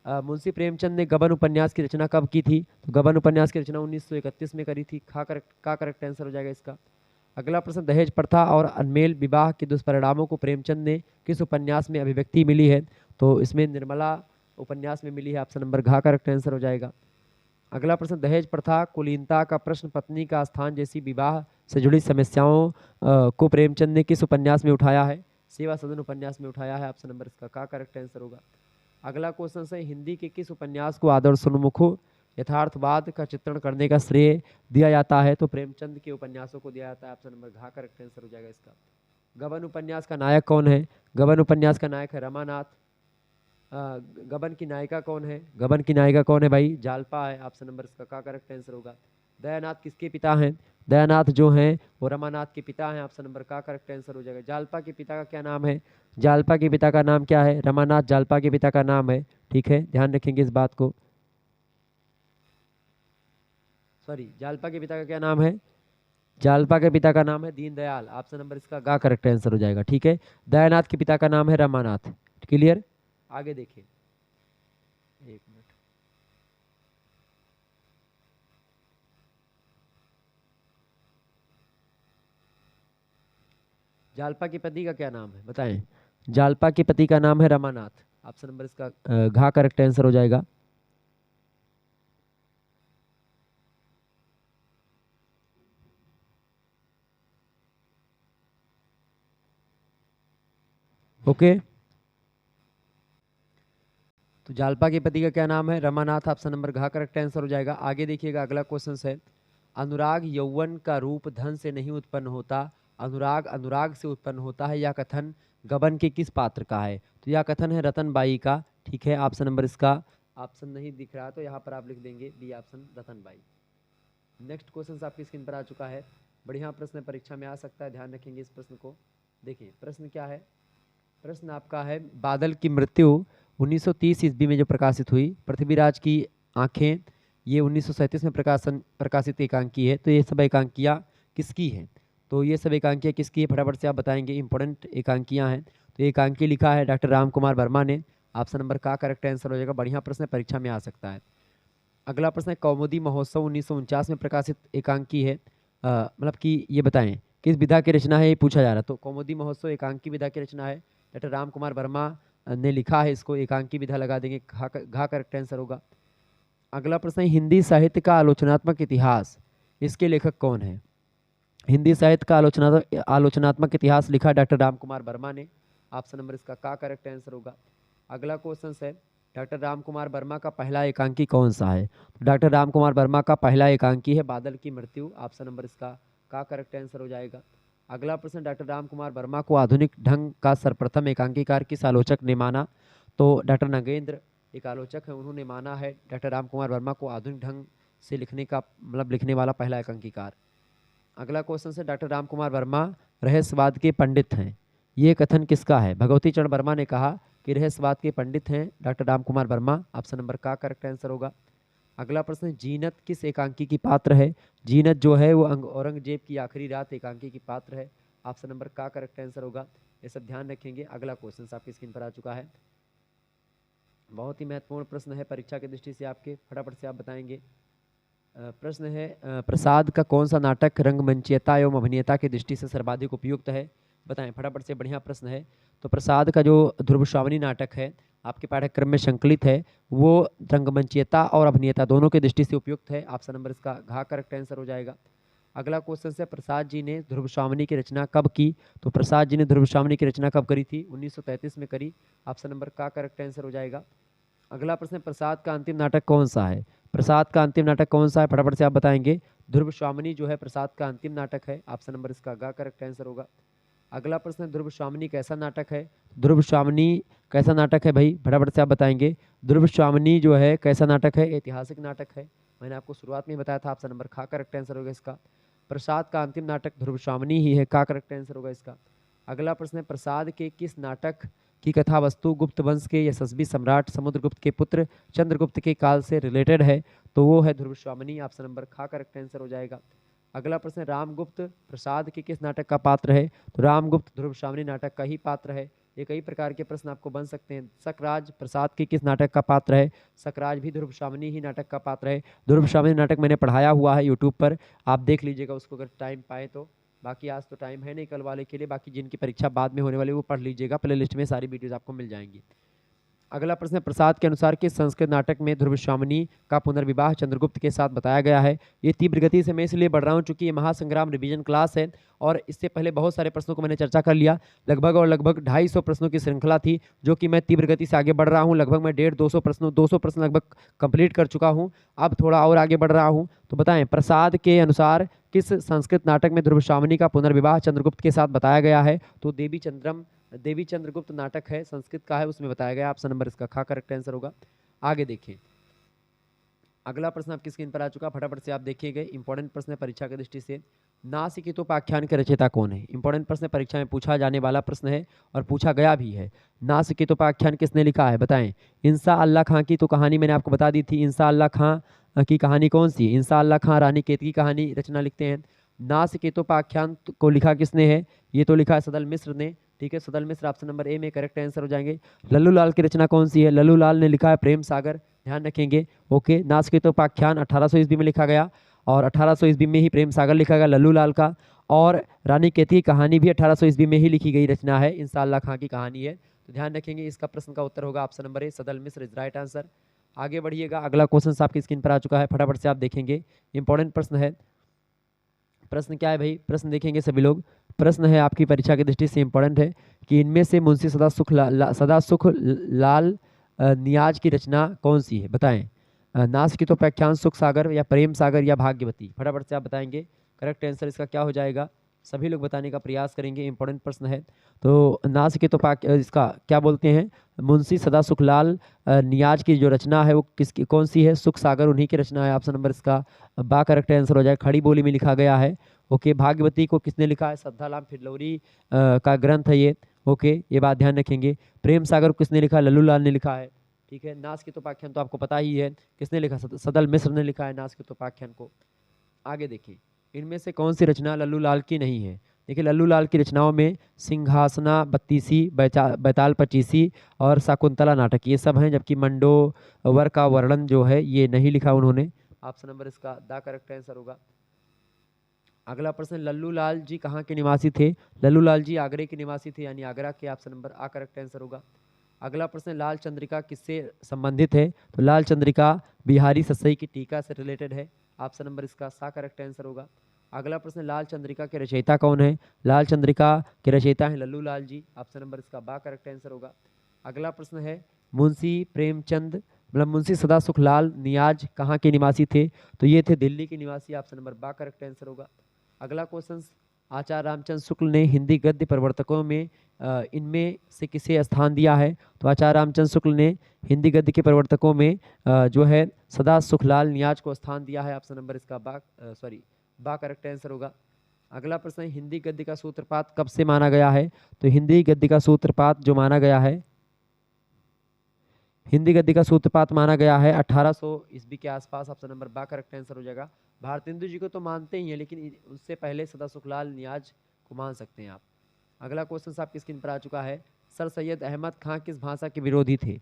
मुंशी प्रेमचंद ने गबन उपन्यास की रचना कब की थी? तो गबन उपन्यास की रचना 1931 में करी थी। का करेक्ट आंसर हो जाएगा इसका। अगला प्रश्न दहेज प्रथा और अनमेल विवाह के दुष्परिणामों को प्रेमचंद ने किस उपन्यास में अभिव्यक्ति मिली है? तो इसमें निर्मला उपन्यास में मिली है। ऑप्शन नंबर घा करेक्ट आंसर हो जाएगा। अगला प्रश्न दहेज प्रथा कुलीनता का प्रश्न पत्नी का स्थान जैसी विवाह से जुड़ी समस्याओं को प्रेमचंद ने किस उपन्यास में उठाया है? सेवा सदन उपन्यास में उठाया है। ऑप्शन नंबर इसका का करेक्ट आंसर होगा। अगला क्वेश्चन है हिंदी के किस उपन्यास को आदर्शोन्मुख यथार्थवाद का चित्रण करने का श्रेय दिया जाता है? तो प्रेमचंद के उपन्यासों को दिया जाता है। ऑप्शन नंबर घा करेक्ट आंसर हो जाएगा इसका। गबन उपन्यास का नायक कौन है? गबन उपन्यास का नायक है रमानाथ। गबन की नायिका कौन है? गबन की नायिका कौन है भाई? जालपा है। ऑप्शन नंबर इसका का करेक्ट आंसर होगा। दयानाथ किसके पिता हैं? दयानाथ जो हैं वो रमानाथ के पिता हैं। ऑप्शन नंबर का करेक्ट आंसर हो जाएगा। जालपा के पिता का क्या नाम है? जालपा के पिता का नाम क्या है? रमानाथ जालपा के पिता का नाम है, ठीक है, ध्यान रखेंगे इस बात को। सॉरी, जालपा के पिता का क्या नाम है? जालपा के पिता का नाम है दीनदयाल। ऑप्शन नंबर इसका गा करेक्ट आंसर हो जाएगा, ठीक है। दयानाथ के पिता का नाम है रमानाथ। क्लियर? आगे देखिए, एक मिनट। जालपा के पति का क्या नाम है बताएं? जालपा के पति का नाम है रमानाथ। ऑप्शन नंबर इसका घा करेक्ट आंसर हो जाएगा। ओके, तो जालपा के पति का क्या नाम है? रमानाथ। ऑप्शन नंबर घा करेक्ट आंसर हो जाएगा। आगे देखिएगा अगला क्वेश्चन है अनुराग यौवन का रूप धन से नहीं उत्पन्न होता, अनुराग अनुराग से उत्पन्न होता है, यह कथन गबन के किस पात्र का है? तो यह कथन है रतनबाई का, ठीक है। ऑप्शन नंबर इसका ऑप्शन नहीं दिख रहा तो यहाँ पर आप लिख देंगे B option Ratanbai. Next question आपकी स्क्रीन पर आ चुका है, बढ़िया प्रश्न परीक्षा में आ सकता है, ध्यान रखेंगे इस प्रश्न को। देखिए प्रश्न क्या है, प्रश्न आपका है बादल की मृत्यु 1930 ईस्वी में जो प्रकाशित हुई, पृथ्वीराज की आंखें ये 1937 में प्रकाशित एकांकी है। तो ये सब एकांकियाँ किसकी हैं? तो ये सब एकांकियाँ किसकी है फटाफट से आप बताएंगे, इंपॉर्टेंट एकांकियाँ हैं। तो एकांकी लिखा है डॉक्टर राम कुमार वर्मा ने। ऑप्शन नंबर का करेक्ट आंसर हो जाएगा। बढ़िया प्रश्न परीक्षा में आ सकता है। अगला प्रश्न है कौमुदी महोत्सव 1949 में प्रकाशित एकांकी है, मतलब कि ये बताएं किस विधा की रचना है, ये पूछा जा रहा है। तो कौमुदी महोत्सव एकांकी विधा की रचना है, डॉक्टर राम कुमार वर्मा ने लिखा है इसको, एकांकी विधा लगा देंगे, घा करेक्ट आंसर होगा। अगला प्रश्न है हिंदी साहित्य का आलोचनात्मक इतिहास, इसके लेखक कौन है? हिंदी साहित्य का आलोचनात्मक इतिहास लिखा डॉक्टर राम कुमार वर्मा ने। ऑप्शन नंबर इसका का करेक्ट आंसर होगा। अगला क्वेश्चन है डॉक्टर राम कुमार वर्मा का पहला एकांकी कौन सा है? तो डॉक्टर राम कुमार वर्मा का पहला एकांकी है बादल की मृत्यु। ऑप्शन नंबर इसका का करेक्ट आंसर हो जाएगा। अगला प्रश्न डॉक्टर राम कुमार वर्मा को आधुनिक ढंग का सर्वप्रथम एकांकीकार किस आलोचक ने माना? तो डॉक्टर नगेंद्र एक आलोचक है, उन्होंने माना है डॉक्टर राम कुमार वर्मा को आधुनिक ढंग से लिखने का मतलब लिखने वाला पहला एकांकीकार। अगला क्वेश्चन है डॉक्टर राम कुमार वर्मा रहस्यवाद के पंडित हैं, ये कथन किसका है? भगवती चरण वर्मा ने कहा कि रहस्यवाद के पंडित हैं doctor Ram Kumar Verma. Option number का करेक्ट आंसर होगा। अगला प्रश्न है जीनत किस एकांकी की पात्र है? जीनत जो है वो औरंगजेब की आखिरी रात एकांकी की पात्र है। ऑप्शन नंबर का करेक्ट आंसर होगा। ये सब ध्यान रखेंगे। अगला क्वेश्चन आपकी स्क्रीन पर आ चुका है, बहुत ही महत्वपूर्ण प्रश्न है परीक्षा की दृष्टि से आपके, फटाफट से आप बताएंगे। प्रश्न है प्रसाद का कौन सा नाटक रंगमंचीयता एवं अभिनेता की दृष्टि से सर्वाधिक उपयुक्त है? बताएं फटाफट से, बढ़िया प्रश्न है। तो प्रसाद का जो ध्रुवश्रावणी नाटक है आपके पाठ्यक्रम में संकलित है, वो रंगमंचीयता और अभिनेता दोनों की दृष्टि से उपयुक्त है। ऑप्शन नंबर इसका घ करेक्ट आंसर हो जाएगा। अगला क्वेश्चन है प्रसाद जी ने ध्रुवश्रावणी की रचना कब की? तो प्रसाद जी ने ध्रुवश्रावणी की रचना कब करी थी? 1933 में करी। ऑप्शन नंबर का करेक्ट आंसर हो जाएगा। अगला प्रश्न है प्रसाद का अंतिम नाटक कौन सा है? प्रसाद का अंतिम नाटक कौन सा है, फटाफट से आप बताएंगे। ध्रुवश्रावणी जो है प्रसाद का अंतिम नाटक है। ऑप्शन नंबर इसका ग करेक्ट आंसर होगा। अगला प्रश्न है ध्रुवश्रावणी कैसा नाटक है? ध्रुवश्रावणी कैसा नाटक है भाई, फटाफट से आप बताएंगे। ध्रुवश्रावणी जो है कैसा नाटक है? ऐतिहासिक नाटक है। मैंने आपको शुरुआत में बताया था। ऑप्शन नंबर खा करेक्ट आंसर होगा इसका। प्रसाद का अंतिम नाटक ध्रुवश्रावणी ही है, का करेक्ट आंसर होगा इसका। अगला प्रश्न है प्रसाद के किस नाटक की कथा वस्तु गुप्त वंश के यशस्वी सम्राट समुद्रगुप्त के पुत्र चंद्रगुप्त के काल से रिलेटेड है? तो वो है ध्रुवश्रावणी। ऑप्शन नंबर खा करेक्ट आंसर हो जाएगा। अगला प्रश्न, रामगुप्त प्रसाद के किस नाटक का पात्र है? तो रामगुप्त ध्रुवश्रावणी नाटक का ही पात्र है। ये कई प्रकार के प्रश्न आपको बन सकते हैं। सकराज प्रसाद के किस नाटक का पात्र है? सकराज भी ध्रुवश्रावणी ही नाटक का पात्र है। ध्रुवश्रावणी नाटक मैंने पढ़ाया हुआ है यूट्यूब पर, आप देख लीजिएगा उसको अगर टाइम पाए तो। बाकी आज तो टाइम है नहीं कल वाले के लिए, बाकी जिनकी परीक्षा बाद में होने वाली वो पढ़ लीजिएगा, प्ले लिस्ट में सारी वीडियोज़ आपको मिल जाएंगी। अगला प्रश्न है प्रसाद के अनुसार किस संस्कृत नाटक में ध्रुवश्रावणी का पुनर्विवाह चंद्रगुप्त के साथ बताया गया है? ये तीव्र गति से मैं इसलिए बढ़ रहा हूँ चूंकि ये महासंग्राम रिवीजन क्लास है और इससे पहले बहुत सारे प्रश्नों को मैंने चर्चा कर लिया। लगभग 250 प्रश्नों की श्रृंखला थी जो कि मैं तीव्र गति से आगे बढ़ रहा हूँ। लगभग मैं 200 प्रश्न लगभग कंप्लीट कर चुका हूँ। अब थोड़ा और आगे बढ़ रहा हूँ। तो बताएं प्रसाद के अनुसार किस संस्कृत नाटक में ध्रुवश्रावणी का पुनर्विवाह चंद्रगुप्त के साथ बताया गया है? तो देवी चंद्रगुप्त नाटक है, संस्कृत का है, उसमें बताया गया। ऑप्शन नंबर इसका खा करेक्ट आंसर होगा। आगे देखिए, अगला प्रश्न आपकी स्क्रीन पर आ चुका, फटाफट से आप देखिएगा। इंपॉर्टेंट प्रश्न है परीक्षा की दृष्टि से। नासिकेतोपाख्यान के रचयिता कौन है? इंपॉर्टेंट प्रश्न परीक्षा में पूछा जाने वाला प्रश्न है और पूछा गया भी है। नासिकेतोपाख्यान किसने लिखा है बताएं। इंसा अल्लाह खां की तो कहानी मैंने आपको बता दी थी। इंसा अल्लाह खां की कहानी कौन सी? इंसा अल्लाह खां रानी केत की कहानी रचना लिखते हैं। नासिकेतोपाख्यान को लिखा किसने है? ये तो लिखा है सदल मिश्र ने। ठीक है, सदल मिश्र ऑप्शन नंबर ए में करेक्ट आंसर हो जाएंगे। लल्लू लाल की रचना कौन सी है? लल्लू लाल ने लिखा है प्रेम सागर, ध्यान रखेंगे। ओके, नासिकेतोपाख्यान 1800 ईस्वी में लिखा गया और 1800 ईस्वी में ही प्रेम सागर लिखा गया लल्लू लाल का। और रानी केतकी की कहानी भी 1800 ईस्वी में ही लिखी गई रचना है, इंसा अल्लाह खां की कहानी है। तो ध्यान रखेंगे, इसका प्रश्न का उत्तर होगा option number A, Sadal Mishra is right answer. आगे बढ़िएगा, अगला क्वेश्चन आपकी स्क्रीन पर आ चुका है, फटाफट से आप देखेंगे। इंपॉर्टेंट प्रश्न है। प्रश्न क्या है भाई? प्रश्न देखेंगे सभी लोग। प्रश्न है आपकी परीक्षा की दृष्टि से इंपॉर्टेंट है कि इनमें से मुंशी सदा सुख लाल नियाज की रचना कौन सी है? बताएं। नासिकेतोपाख्यान, सुख सागर या प्रेम सागर या भाग्यवती? फटाफट से आप बताएंगे। करेक्ट आंसर इसका क्या हो जाएगा? सभी लोग बताने का प्रयास करेंगे, इंपॉर्टेंट प्रश्न है। तो नासिकेतोपाख्यान इसका क्या बोलते हैं? मुंशी सदा सुखलाल नियाज की जो रचना है वो किसकी कौन सी है? सुख सागर उन्हीं की रचना है। ऑप्शन नंबर इसका बा करेक्ट आंसर हो जाएगा, खड़ी बोली में लिखा गया है। ओके, भाग्यवती को किसने लिखा है? श्रद्धाराम फिरलौरी का ग्रंथ है ये। ओके, ये बात ध्यान रखेंगे। प्रेम सागर को किसने लिखा है? लल्लू लाल ने लिखा है। ठीक है, नासिकेतोपाख्यान तो आपको पता ही है किसने लिखा, सदल मिश्र ने लिखा है नासिकेतोपाख्यान को। आगे देखिए, इनमें से कौन सी रचना लल्लू लाल की नहीं है? देखिए, लल्लू लाल की रचनाओं में सिंहासना बत्तीसी, बैताल पचीसी और शाकुंतला नाटक ये सब हैं, जबकि मंडोवर का वर्णन जो है ये नहीं लिखा उन्होंने। ऑप्शन नंबर इसका द करेक्ट आंसर होगा। अगला प्रश्न, लल्लू लाल जी कहाँ के निवासी थे? लल्लू लाल जी आगरे के निवासी थे, यानी आगरा के। ऑप्शन नंबर आ करेक्ट आंसर होगा। अगला प्रश्न, लाल चंद्रिका किससे संबंधित है? तो लाल चंद्रिका बिहारी सस्सई की टीका से रिलेटेड है। ऑप्शन नंबर इसका सा करेक्ट आंसर होगा। अगला प्रश्न, लाल चंद्रिका के रचयिता कौन है? लाल चंद्रिका के रचयिता हैं लल्लू लाल जी। ऑप्शन नंबर इसका बा करेक्ट आंसर होगा। अगला प्रश्न है, मुंशी प्रेमचंद मतलब मुंशी सदा सुखलाल नियाज कहाँ के निवासी थे? तो ये थे दिल्ली के निवासी। ऑप्शन नंबर बा करेक्ट आंसर होगा। अगला क्वेश्चन, आचार्य रामचंद्र शुक्ल ने हिंदी गद्य प्रवर्तकों में इनमें से किसे स्थान दिया है? तो आचार्य रामचंद्र शुक्ल ने हिंदी गद्य के प्रवर्तकों में जो है सदा सुखलाल नियाज को स्थान दिया है। ऑप्शन नंबर इसका बा करेक्ट आंसर होगा। अगला प्रश्न, हिंदी गद्य का सूत्रपात कब से माना गया है? तो हिंदी गद्य का सूत्रपात जो माना गया है, हिंदी गद्य का सूत्रपात माना गया है 1800 ईस्वी के आसपास। ऑप्शन नंबर बा करेक्ट आंसर हो जाएगा। भारतेंदु जी को तो मानते ही हैं, लेकिन उससे पहले सदा सुखलाल नियाज को मान सकते हैं आप। अगला क्वेश्चन आपकी स्क्रीन पर आ चुका है, सर सैयद अहमद खां किस भाषा के विरोधी थे?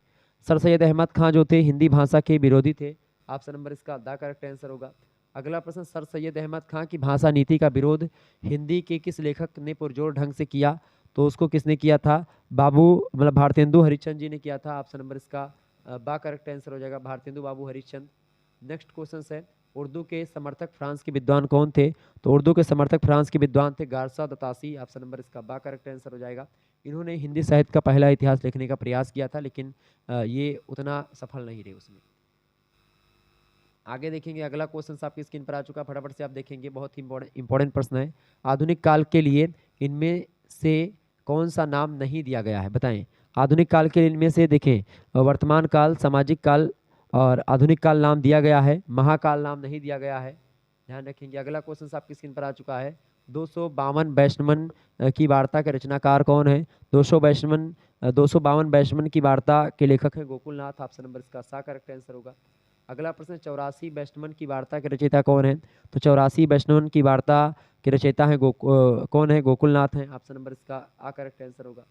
सर सैयद अहमद खां जो थे हिंदी भाषा के विरोधी थे। ऑप्शन नंबर इसका द करेक्ट आंसर होगा। अगला प्रश्न, सर सैयद अहमद खां की भाषा नीति का विरोध हिंदी के किस लेखक ने पुरजोर ढंग से किया? तो उसको किसने किया था? मतलब भारतेंदु हरिश्चंद्र जी ने किया था। ऑप्शन नंबर इसका बा करेक्ट आंसर हो जाएगा, भारतेंदु बाबू हरिश्चंद्र। नेक्स्ट क्वेश्चन है, उर्दू के समर्थक फ्रांस के विद्वान कौन थे? तो उर्दू के समर्थक फ्रांस के विद्वान थे गारसा दतासी। ऑप्शन नंबर इसका बा करेक्ट आंसर हो जाएगा। इन्होंने हिंदी साहित्य का पहला इतिहास लिखने का प्रयास किया था, लेकिन ये उतना सफल नहीं रहे उसमें। आगे देखेंगे, अगला क्वेश्चन आपकी स्क्रीन पर आ चुका, फटाफट से आप देखेंगे, बहुत ही इंपॉर्टेंट प्रश्न है। आधुनिक काल के लिए इनमें से कौन सा नाम नहीं दिया गया है, बताएं। आधुनिक काल के लिए इनमें से देखें, वर्तमान काल, सामाजिक काल और आधुनिक काल नाम दिया गया है, महाकाल नाम नहीं दिया गया है, ध्यान रखेंगे। अगला क्वेश्चन आपकी स्क्रीन पर आ चुका है, 252 वैष्णवन की वार्ता के रचनाकार कौन है? 252 वैष्णवन की वार्ता के लेखक है गोकुलनाथ। ऑप्शन नंबर इसका सा करेक्ट आंसर होगा। अगला प्रश्न, 84 वैष्णवन की वार्ता के रचयिता कौन है? तो 84 वैष्णवन की वार्ता के रचयिता है कौन है? गोकुलनाथ है। ऑप्शन नंबर इसका आ करेक्ट आंसर होगा।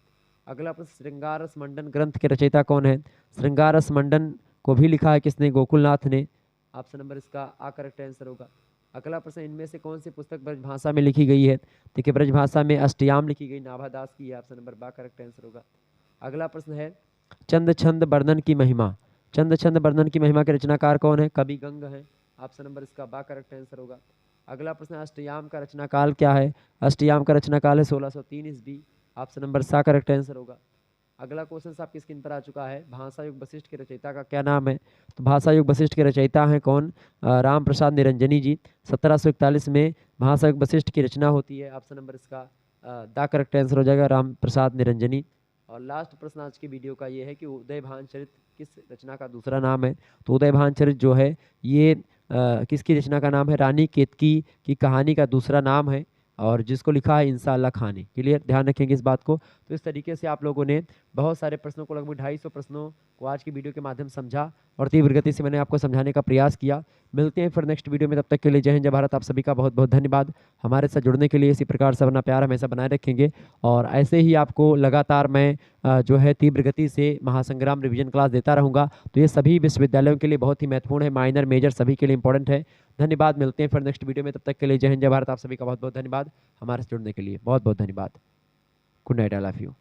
अगला प्रश्न, श्रृंगार रस मंडन ग्रंथ के रचयिता कौन है? श्रृंगार रस मंडन को भी लिखा है किसने? गोकुलनाथ ने। ऑप्शन नंबर इसका आ करेक्ट आंसर होगा। अगला प्रश्न, इनमें से कौन सी पुस्तक ब्रजभाषा में लिखी गई है? देखिए, ब्रजभाषा में अष्टयाम लिखी गई, नाभादास की है। ऑप्शन नंबर बा करेक्ट आंसर होगा। अगला प्रश्न है, चंद छंद वर्णन की महिमा, चंद छंद वर्णन की महिमा के रचनाकार कौन है? कवि गंग है। ऑप्शन नंबर इसका बा करेक्ट आंसर होगा। अगला प्रश्न, अष्टयाम का रचनाकाल क्या है? अष्टयाम का रचनाकाल है 1603 ईस्वी। ऑप्शन नंबर सा करेक्ट आंसर होगा। अगला क्वेश्चन आपकी स्क्रीन पर आ चुका है, भाषा युग वशिष्ठ के रचयिता का क्या नाम है? तो भाषा युग वशिष्ठ के रचयिता हैं कौन? राम प्रसाद निरंजनी जी। 1741 में भाषा युग वशिष्ठ की रचना होती है। ऑप्शन नंबर इसका दा करेक्ट आंसर हो जाएगा, राम प्रसाद निरंजनी। और लास्ट प्रश्न आज की वीडियो का ये है कि उदयभान चरित किस रचना का दूसरा नाम है? तो उदयभान चरित जो है ये किसकी रचना का नाम है? रानी केतकी की कहानी का दूसरा नाम है, और जिसको लिखा है इंसाअल्लाह खान ने। क्लियर, ध्यान रखेंगे इस बात को। तो इस तरीके से आप लोगों ने बहुत सारे प्रश्नों को, लगभग 250 प्रश्नों को आज की वीडियो के माध्यम समझा, और तीव्र गति से मैंने आपको समझाने का प्रयास किया। मिलते हैं फिर नेक्स्ट वीडियो में, तब तक के लिए जय हिंद जय भारत। आप सभी का बहुत बहुत धन्यवाद। हमारे साथ जुड़ने के लिए इसी प्रकार से अपना प्यार हमेशा बनाए रखेंगे, और ऐसे ही आपको लगातार मैं जो है तीव्र गति से महासंग्राम रिवीजन क्लास देता रहूँगा। तो ये सभी विश्वविद्यालयों के लिए बहुत ही महत्वपूर्ण है, माइनर मेजर सभी के लिए इंपॉर्टेंट है। धन्यवाद, मिलते हैं फिर नेक्स्ट वीडियो में, तब तक के लिए जय हिंद जय भारत। आप सभी का बहुत बहुत धन्यवाद, हमारे से जुड़ने के लिए बहुत बहुत धन्यवाद। Good night, I love you.